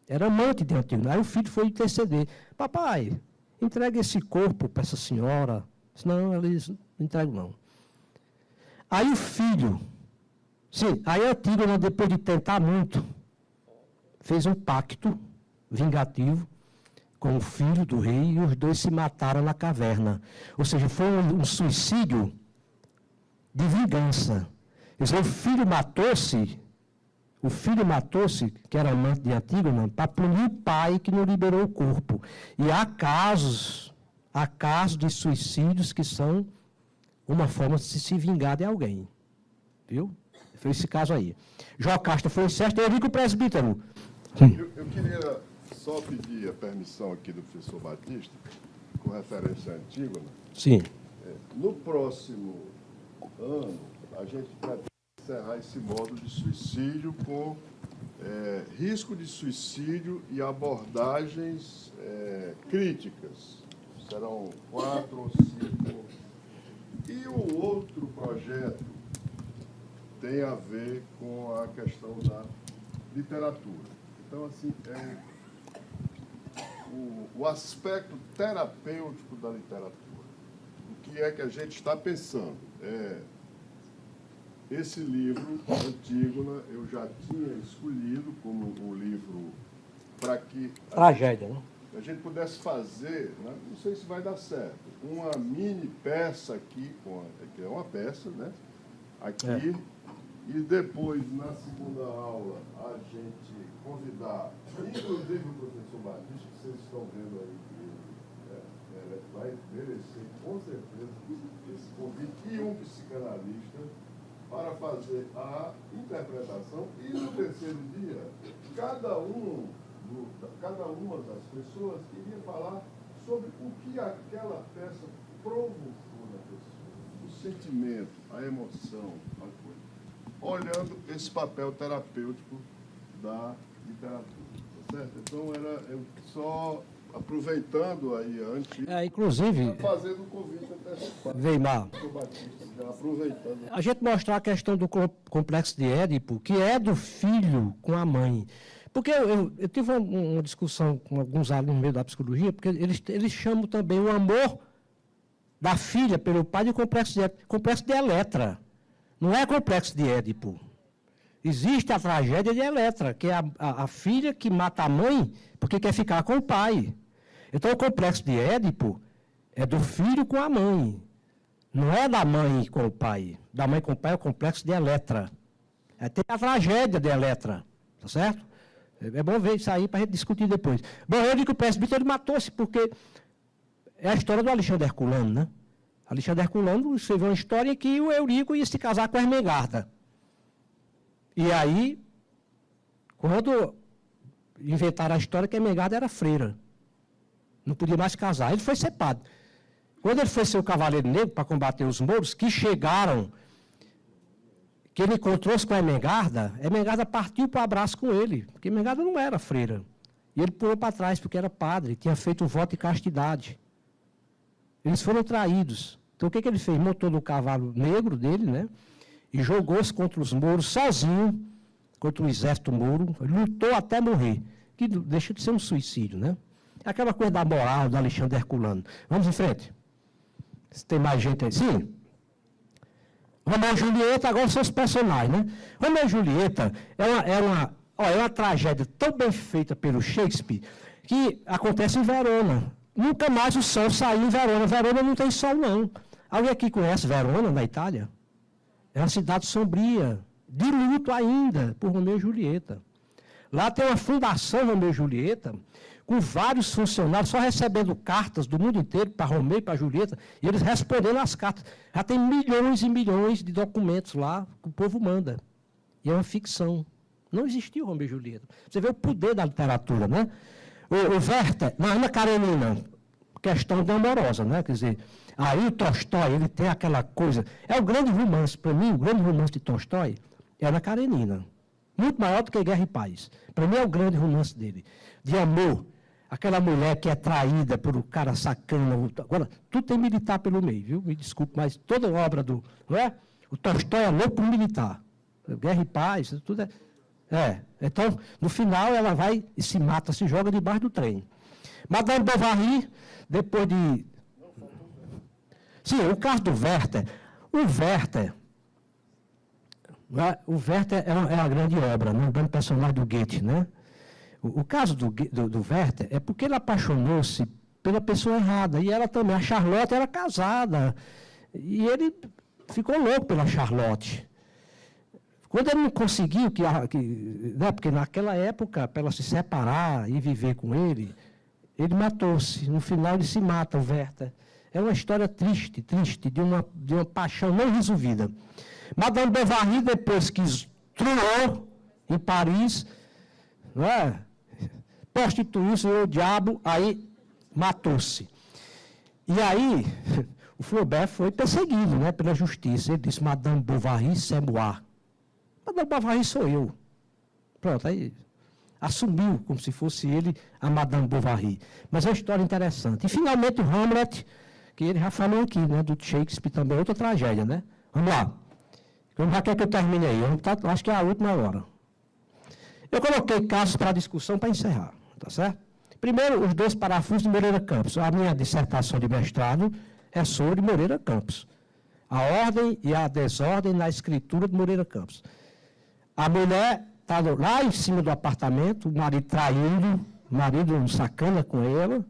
Era amante de Antígona. Aí o filho foi interceder. Papai, entrega esse corpo para essa senhora. Não, eles não entregam não. Aí o filho, sim, aí Antígona, depois de tentar muito, fez um pacto vingativo com o filho do rei, e os 2 se mataram na caverna. Ou seja, foi um suicídio de vingança. Quer dizer, o filho matou-se, que era amante de Antígona, para punir o pai que não liberou o corpo. E há casos de suicídios que são uma forma de se vingar de alguém. Viu? Foi esse caso aí. Jocasta foi incesto, Eurico Presbítero. Eu queria só pedir a permissão aqui do professor Batista, com referência à Antígona. Sim. No próximo ano, a gente pretende encerrar esse módulo de suicídio com risco de suicídio e abordagens críticas. Serão 4 ou 5. E o outro projeto tem a ver com a questão da literatura. Então, assim, o aspecto terapêutico da literatura. O que é que a gente está pensando? Esse livro, Antígona, eu já tinha escolhido como um livro para que Tragédia, né? a gente pudesse fazer, né, não sei se vai dar certo, uma mini peça aqui, que é uma peça, né? Aqui, e depois, na segunda aula, a gente convidar, inclusive o professor Batista, que vocês estão vendo aí, que vai merecer, com certeza, esse convite, e um psicanalista, para fazer a interpretação, e no terceiro dia, cada uma das pessoas iria falar sobre o que aquela peça provocou na pessoa, o sentimento, a emoção, a coisa, olhando esse papel terapêutico da literatura, tá certo? Então, eu só aproveitando aí antes, inclusive, fazendo um convite antecipado. Weimar, aproveitando. a gente mostrar a questão do complexo de Édipo, que é do filho com a mãe. Porque eu tive uma discussão com alguns alunos no meio da psicologia, porque eles chamam também o amor da filha pelo pai de complexo de Eletra. Não é complexo de Édipo. Existe a tragédia de Eletra, que é a filha que mata a mãe porque quer ficar com o pai. Então, o complexo de Édipo é do filho com a mãe. Não é da mãe com o pai. Da mãe com o pai é o complexo de Eletra. Tem a tragédia de Eletra, tá certo? É bom ver isso aí para a gente discutir depois. Bom, eu digo que o presbítero matou-se porque é a história do Alexandre Herculano, né? Alexandre Herculano escreveu uma história em que o Eurico ia se casar com a Ermengarda. E aí, quando inventaram a história que a Ermengarda era freira, não podia mais casar, ele foi ser padre. Quando ele foi ser o cavaleiro negro para combater os mouros, que chegaram, que ele encontrou-se com a Ermengarda partiu para o abraço com ele, porque a Ermengarda não era freira. E ele pulou para trás, porque era padre, tinha feito um voto de castidade. Eles foram traídos. Então, o que ele fez? Montou no cavalo negro dele, né? E jogou-se contra os mouros sozinho, contra o exército mouro, lutou até morrer, que deixa de ser um suicídio, né? Aquela coisa da moral do Alexandre Herculano. Vamos em frente. Se tem mais gente aí. Sim. Romeu e Julieta agora são os personagens, né? Romeu e Julieta é uma tragédia tão bem feita pelo Shakespeare que acontece em Verona. Nunca mais o sol saiu em Verona. Verona não tem sol, não. Alguém aqui conhece Verona, na Itália? É uma cidade sombria, de luto ainda, por Romeu e Julieta. Lá tem uma fundação Romeu e Julieta, com vários funcionários, só recebendo cartas do mundo inteiro para Romeu e para Julieta, e eles respondendo as cartas. Já tem milhões e milhões de documentos lá que o povo manda. E é uma ficção. Não existiu Romeu e Julieta. Você vê o poder da literatura, né? O Werther, na Ana Karenina, questão de amorosa, né? Quer dizer, aí o Tolstói, ele tem aquela coisa. É o grande romance, para mim, o grande romance de Tolstói é Ana Karenina. Muito maior do que Guerra e Paz. Para mim é o grande romance dele. De amor. Aquela mulher que é traída por um cara sacana. Agora, tudo tem militar pelo meio, viu? Me desculpe, mas toda obra do. Não é? O Tolstói é louco por militar. Guerra e Paz, tudo é. Então, no final, ela vai e se mata, se joga debaixo do trem. Madame Bovary, depois de. Sim, o caso do Werther. O Werther é uma grande obra, né? Um grande personagem do Goethe, né? O caso do Werther é porque ele apaixonou-se pela pessoa errada. E ela também, a Charlotte, era casada. E ele ficou louco pela Charlotte. Quando ele não conseguiu, né, porque naquela época, para ela se separar e viver com ele matou-se. No final, ele se mata, o Werther. É uma história triste, de uma paixão não resolvida. Madame Bovary, depois que truou em Paris, não é? Prostituiu-se, o diabo, aí matou-se. E aí, o Flaubert foi perseguido, né, pela justiça. Ele disse, Madame Bovary, c'est moi. Madame Bovary sou eu. Pronto, aí assumiu como se fosse ele a Madame Bovary. Mas é uma história interessante. E, finalmente, o Hamlet, que ele já falou aqui, né, do Shakespeare também, outra tragédia, né? Vamos lá. Já quer que eu termine aí? Acho que é a última hora. Eu coloquei casos para discussão para encerrar, tá certo? Primeiro, os 2 parafusos de Moreira Campos. A minha dissertação de mestrado é sobre Moreira Campos. A ordem e a desordem na escritura de Moreira Campos. A mulher está lá em cima do apartamento, o marido traindo, o marido sacana com ela.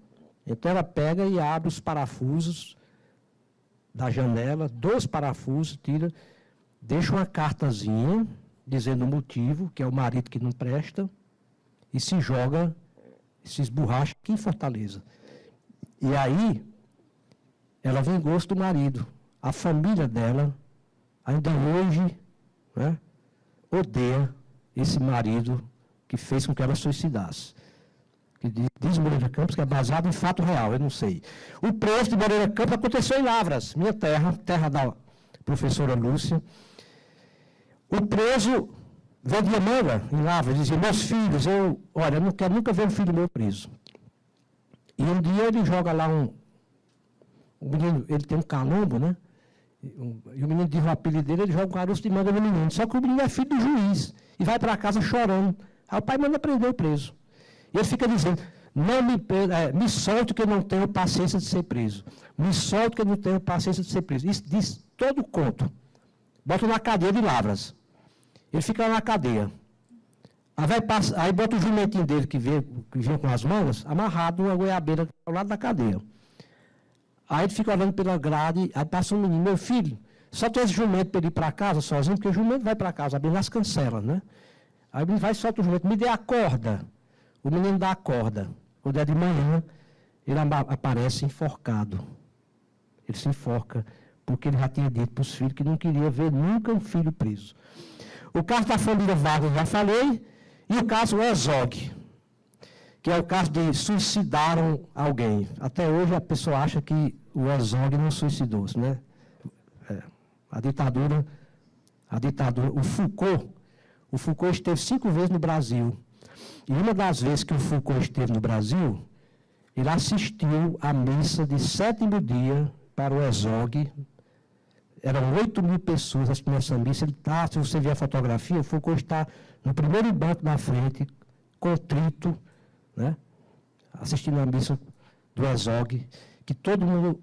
Então ela pega e abre os parafusos da janela, 2 parafusos, tira, deixa uma cartazinha dizendo o motivo, que é o marido que não presta, e se joga, se esborracha aqui em Fortaleza. E aí, ela vem em gosto do marido. A família dela, ainda hoje, né, odeia esse marido que fez com que ela suicidasse. Que diz Moreira Campos que é baseado em fato real, eu não sei. O preço de Moreira Campos aconteceu em Lavras, minha terra, terra da professora Lúcia. O preso vendia manga em Lavras, dizia, meus filhos, eu não quero nunca ver um filho meu preso. E um dia ele joga lá o menino, ele tem um calombo, né? E o menino diz o apelido dele, ele joga um caroço de manga no menino. Só que o menino é filho do juiz e vai para casa chorando. Aí o pai manda prender o preso. E ele fica dizendo, não me solte que eu não tenho paciência de ser preso. Me solte que eu não tenho paciência de ser preso. Isso diz todo o conto. Bota na cadeia de Lavras. Ele fica lá na cadeia. Aí bota o jumentinho dele, que vinha com as mangas, amarrado numa goiabeira ao lado da cadeia. Aí ele fica olhando pela grade, aí passa um menino, meu filho, só tem esse jumento para ele ir para casa sozinho, porque o jumento vai para casa, abrindo as cancelas, né? Aí o menino vai e solta o jumento, me dê a corda. O menino dá a corda. Quando é de manhã, ele aparece enforcado. Ele se enforca, porque ele já tinha dito para os filhos que não queria ver nunca um filho preso. O caso da família Vargas, já falei, e o caso Herzog, que é o caso de suicidaram alguém. Até hoje a pessoa acha que o Herzog não suicidou-se, né? A ditadura, o Foucault esteve 5 vezes no Brasil. E uma das vezes que o Foucault esteve no Brasil, ele assistiu à missa de 7º dia para o Herzog. Eram 8.000 pessoas assistindo essa missa. Ele está, se você ver a fotografia, o Foucault está no primeiro banco na frente, contrito, né? Assistindo a missa do Herzog, que todo mundo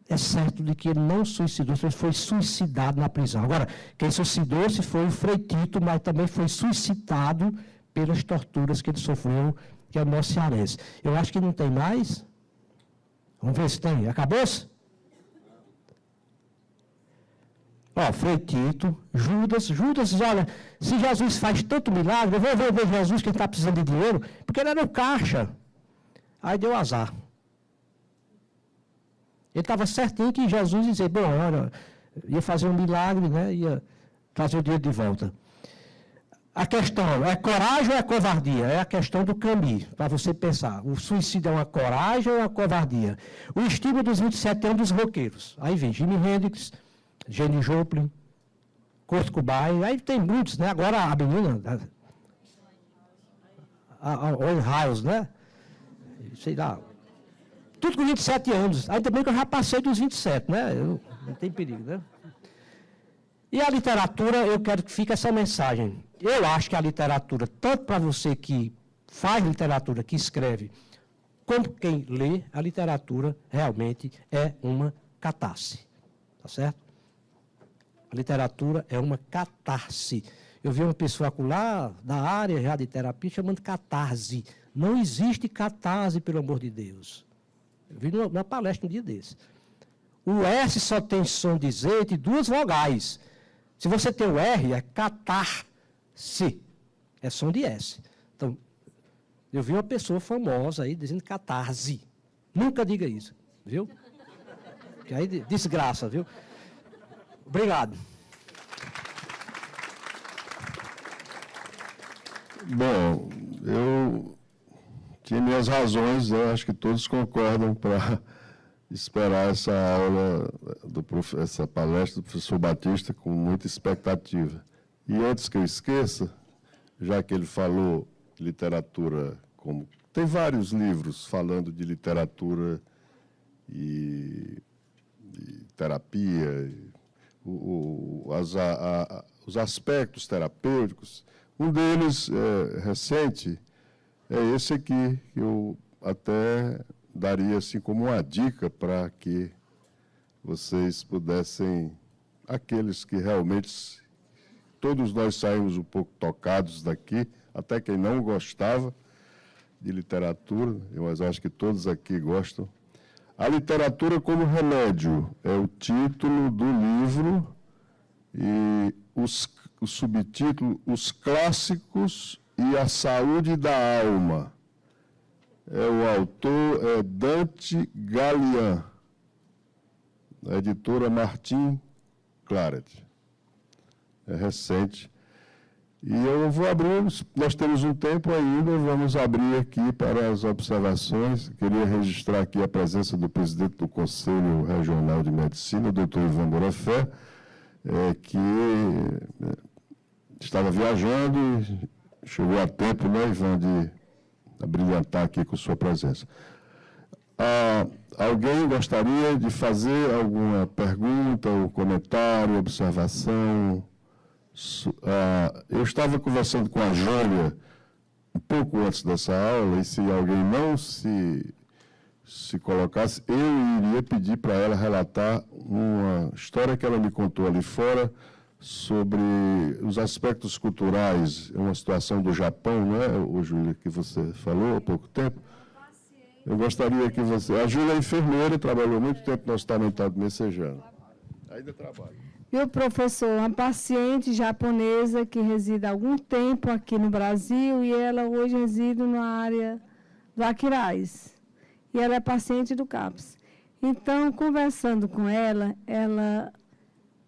é certo de que ele não suicidou-se, ele foi suicidado na prisão. Agora, quem suicidou-se foi o Frei Tito, mas também foi suicidado pelas torturas que ele sofreu, que é o nosso cearense. Eu acho que não tem mais. Vamos ver se tem. Acabou-se? Ó, Frei Tito, Judas, olha, se Jesus faz tanto milagre, eu vou ver Jesus que está precisando de dinheiro, porque ele era o caixa. Aí deu azar. Ele estava certinho que Jesus ia dizer, bom, olha, ia fazer um milagre, né, ia trazer o dinheiro de volta. A questão é coragem ou é covardia? É a questão do caminho, para você pensar. O suicídio é uma coragem ou é uma covardia? O estigma dos 27 anos dos roqueiros. Aí vem Jimi Hendrix, Jenny Joplin, Kurt Cobain, aí tem muitos, né? Agora a menina, a Winehouse, né? Sei lá. Tudo com 27 anos. Ainda bem que eu já passei dos 27, né? Não tem perigo, né? E a literatura, eu quero que fique essa mensagem. Eu acho que a literatura, tanto para você que faz literatura, que escreve, como quem lê, a literatura realmente é uma catarse. Tá certo? A literatura é uma catarse. Eu vi uma pessoa lá da área já de terapia chamando catarse. Não existe catarse, pelo amor de Deus. Eu vi numa palestra um dia desse. O S só tem som de Z e 2 vogais. Se você tem o R, é catar-se. É som de S. Então, eu vi uma pessoa famosa aí dizendo catarse. Nunca diga isso, viu? Que aí desgraça, viu? Obrigado. Bom, eu tinha minhas razões, eu acho que todos concordam para esperar essa aula, essa palestra do professor Batista com muita expectativa. E antes que eu esqueça, já que ele falou de literatura, como tem vários livros falando de literatura e terapia, os aspectos terapêuticos. Um deles, recente, é esse aqui, que eu até daria assim como uma dica para que vocês pudessem, aqueles que realmente, todos nós saímos um pouco tocados daqui, até quem não gostava de literatura, mas acho que todos aqui gostam. A literatura como remédio é o título do livro e o subtítulo, Os Clássicos e a Saúde da Alma. O autor é Dante Gallian, a editora Martin Claret. É recente. E eu vou abrir, nós temos um tempo ainda, vamos abrir aqui para as observações. Queria registrar aqui a presença do presidente do Conselho Regional de Medicina, o doutor Ivan Borafé, que estava viajando e chegou a tempo, né, Ivan, de brilhantar aqui com sua presença. Alguém gostaria de fazer alguma pergunta, ou comentário, observação? Eu estava conversando com a Júlia um pouco antes dessa aula, e se alguém não se colocasse, eu iria pedir para ela relatar uma história que ela me contou ali fora sobre os aspectos culturais, uma situação do Japão, não é, Júlia, que você falou há pouco tempo? Eu gostaria que você... A Júlia é enfermeira, trabalhou muito tempo no Hospital Mental de Messejana. Ainda trabalha. Meu professor, uma paciente japonesa que reside há algum tempo aqui no Brasil e ela hoje reside na área do Aquiraz. E ela é paciente do CAPS. Então, conversando com ela, ela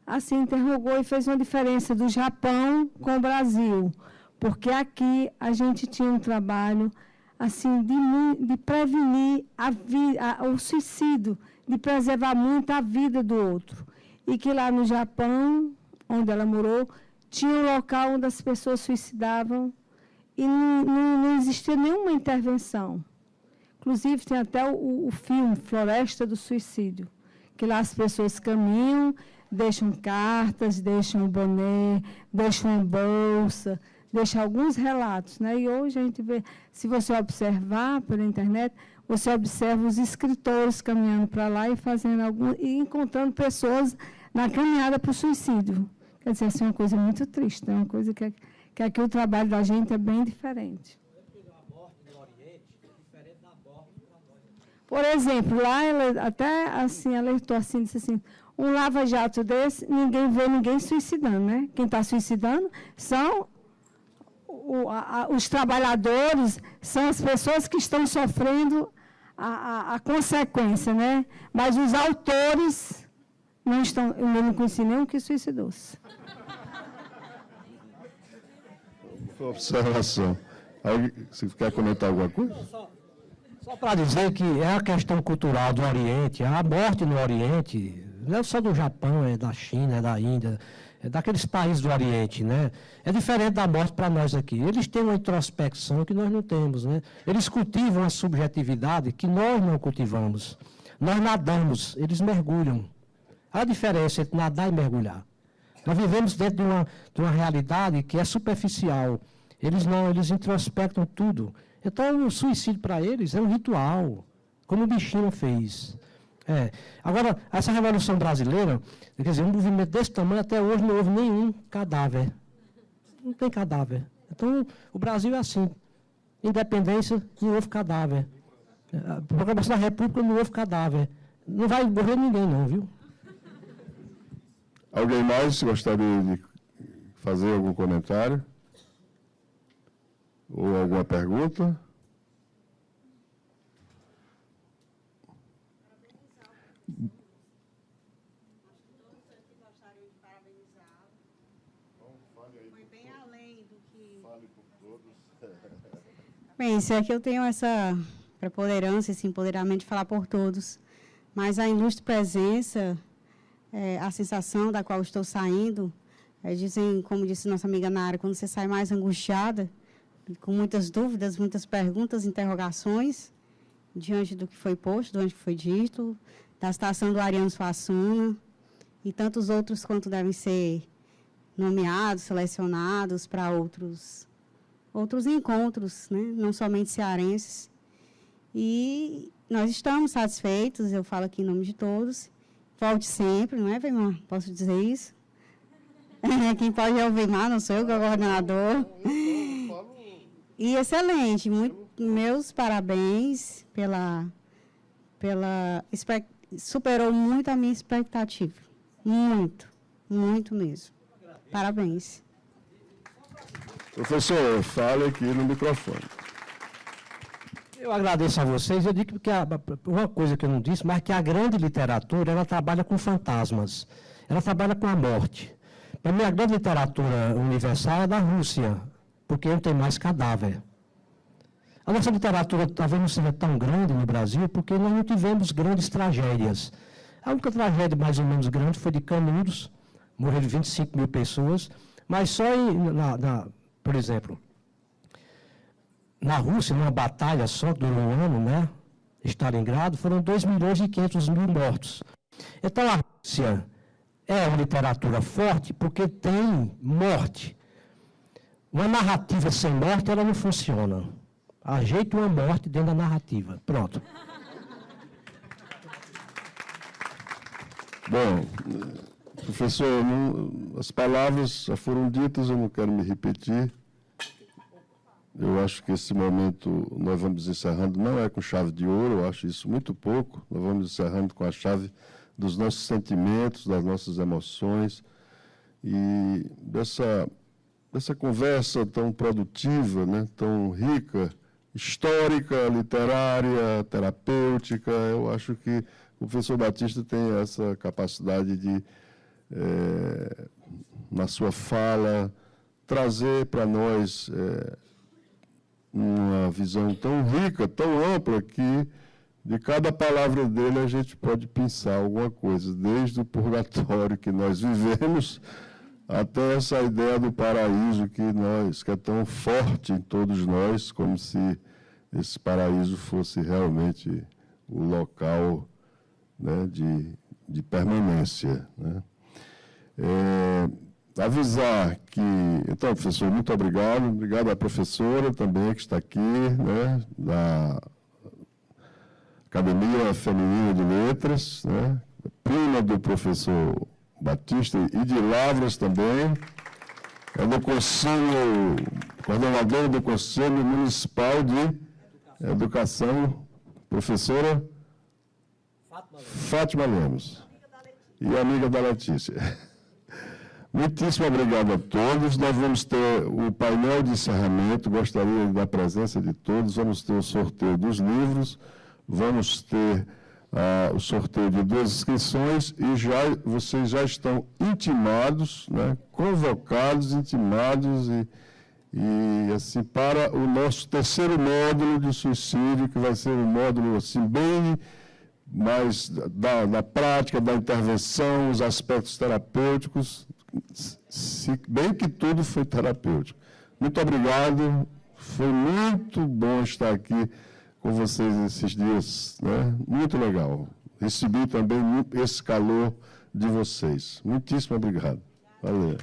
assim interrogou e fez uma diferença do Japão com o Brasil. Porque aqui a gente tinha um trabalho assim, de prevenir o suicídio, de preservar muito a vida do outro. E que lá no Japão, onde ela morou, tinha um local onde as pessoas suicidavam e não existia nenhuma intervenção. Inclusive, tem até o filme Floresta do Suicídio, que lá as pessoas caminham, deixam cartas, deixam boné, deixam bolsa, deixam alguns relatos, né? E hoje a gente vê, se você observar pela internet, você observa os escritores caminhando para lá e fazendo e encontrando pessoas na caminhada para o suicídio. Quer dizer, assim, é uma coisa muito triste, é uma coisa que aqui o trabalho da gente é bem diferente. Por exemplo, lá ela até assim alertou assim, disse assim, Um lava-jato desse, ninguém vê ninguém suicidando, né? Quem está suicidando são os trabalhadores, são as pessoas que estão sofrendo a consequência, né? Mas os autores não estão, eu não conheci nenhum que suicidou-se. Observação. Você quer comentar alguma coisa? Só para dizer que é a questão cultural do Oriente, a morte no Oriente, não é só do Japão, é da China, é da Índia, é daqueles países do Oriente, né? É diferente da morte para nós aqui. Eles têm uma introspecção que nós não temos, né? Eles cultivam a subjetividade que nós não cultivamos. Nós nadamos, eles mergulham. Há diferença entre nadar e mergulhar. Nós vivemos dentro de uma realidade que é superficial. Eles não, eles introspectam tudo. Então, o suicídio para eles é um ritual, como o bichinho fez. Agora, essa Revolução Brasileira, quer dizer, um movimento desse tamanho, até hoje não houve nenhum cadáver. Não tem cadáver. Então, o Brasil é assim. Independência, não houve cadáver. A proclamação da República, não houve cadáver. Não vai morrer ninguém, não, viu? Alguém mais gostaria de fazer algum comentário? Ou alguma pergunta? Bem, se é que eu tenho essa preponderância, esse empoderamento de falar por todos, mas a ilustre presença, a sensação da qual estou saindo, dizem, como disse nossa amiga Nara, quando você sai mais angustiada, com muitas dúvidas, muitas perguntas, interrogações, diante do que foi posto, diante do que foi dito, da citação do Ariano Suassuna, e tantos outros quanto devem ser nomeados, selecionados para outros encontros, né? Não somente cearenses. E nós estamos satisfeitos, eu falo aqui em nome de todos. Volte sempre, não é, Weimar? Posso dizer isso? Quem pode é o Weimar, não sou eu, que é o coordenador. E excelente, meus parabéns superou muito a minha expectativa. Muito, muito mesmo. Parabéns. Professor, fale aqui no microfone. Eu agradeço a vocês. Eu digo que uma coisa que eu não disse, mas que a grande literatura, ela trabalha com fantasmas. Ela trabalha com a morte. Para mim, a grande literatura universal é da Rússia, porque não tem mais cadáver. A nossa literatura talvez não seja tão grande no Brasil, porque nós não tivemos grandes tragédias. A única tragédia mais ou menos grande foi de Canudos, morreram 25 mil pessoas, mas só por exemplo, na Rússia, numa batalha só que durou um ano, né? Stalingrado, foram 2.500.000 mortos. Então, a Rússia é uma literatura forte porque tem morte. Uma narrativa sem morte, ela não funciona. Ajeita uma morte dentro da narrativa. Pronto. Bom, professor, as palavras já foram ditas, eu não quero me repetir. Eu acho que esse momento nós vamos encerrando, não é com chave de ouro, eu acho isso muito pouco. Nós vamos encerrando com a chave dos nossos sentimentos, das nossas emoções e dessa conversa tão produtiva, né, tão rica, histórica, literária, terapêutica. Eu acho que o professor Batista tem essa capacidade de, na sua fala, trazer para nós uma visão tão rica, tão ampla, que de cada palavra dele a gente pode pensar alguma coisa, desde o purgatório que nós vivemos até essa ideia do paraíso que é tão forte em todos nós, como se esse paraíso fosse realmente o local, né, de permanência, né? Avisar que... Então, professor, muito obrigado. Obrigado à professora também, que está aqui, né, da Academia Feminina de Letras, né, prima do professor Batista e de Lavras também. É do Conselho, coordenadora do Conselho Municipal de Educação, professora Fátima Lemos. e amiga da Letícia. Muitíssimo obrigado a todos. Nós vamos ter o painel de encerramento, gostaria da presença de todos. Vamos ter o sorteio dos livros, vamos ter o sorteio de 2 inscrições e vocês já estão intimados, né, convocados, intimados e assim, para o nosso terceiro módulo de suicídio, que vai ser um módulo assim, bem mais da prática, da intervenção, os aspectos terapêuticos, se bem que tudo foi terapêutico. Muito obrigado, foi muito bom estar aqui com vocês esses dias, né? Muito legal. Recebi também esse calor de vocês. Muitíssimo obrigado. Valeu.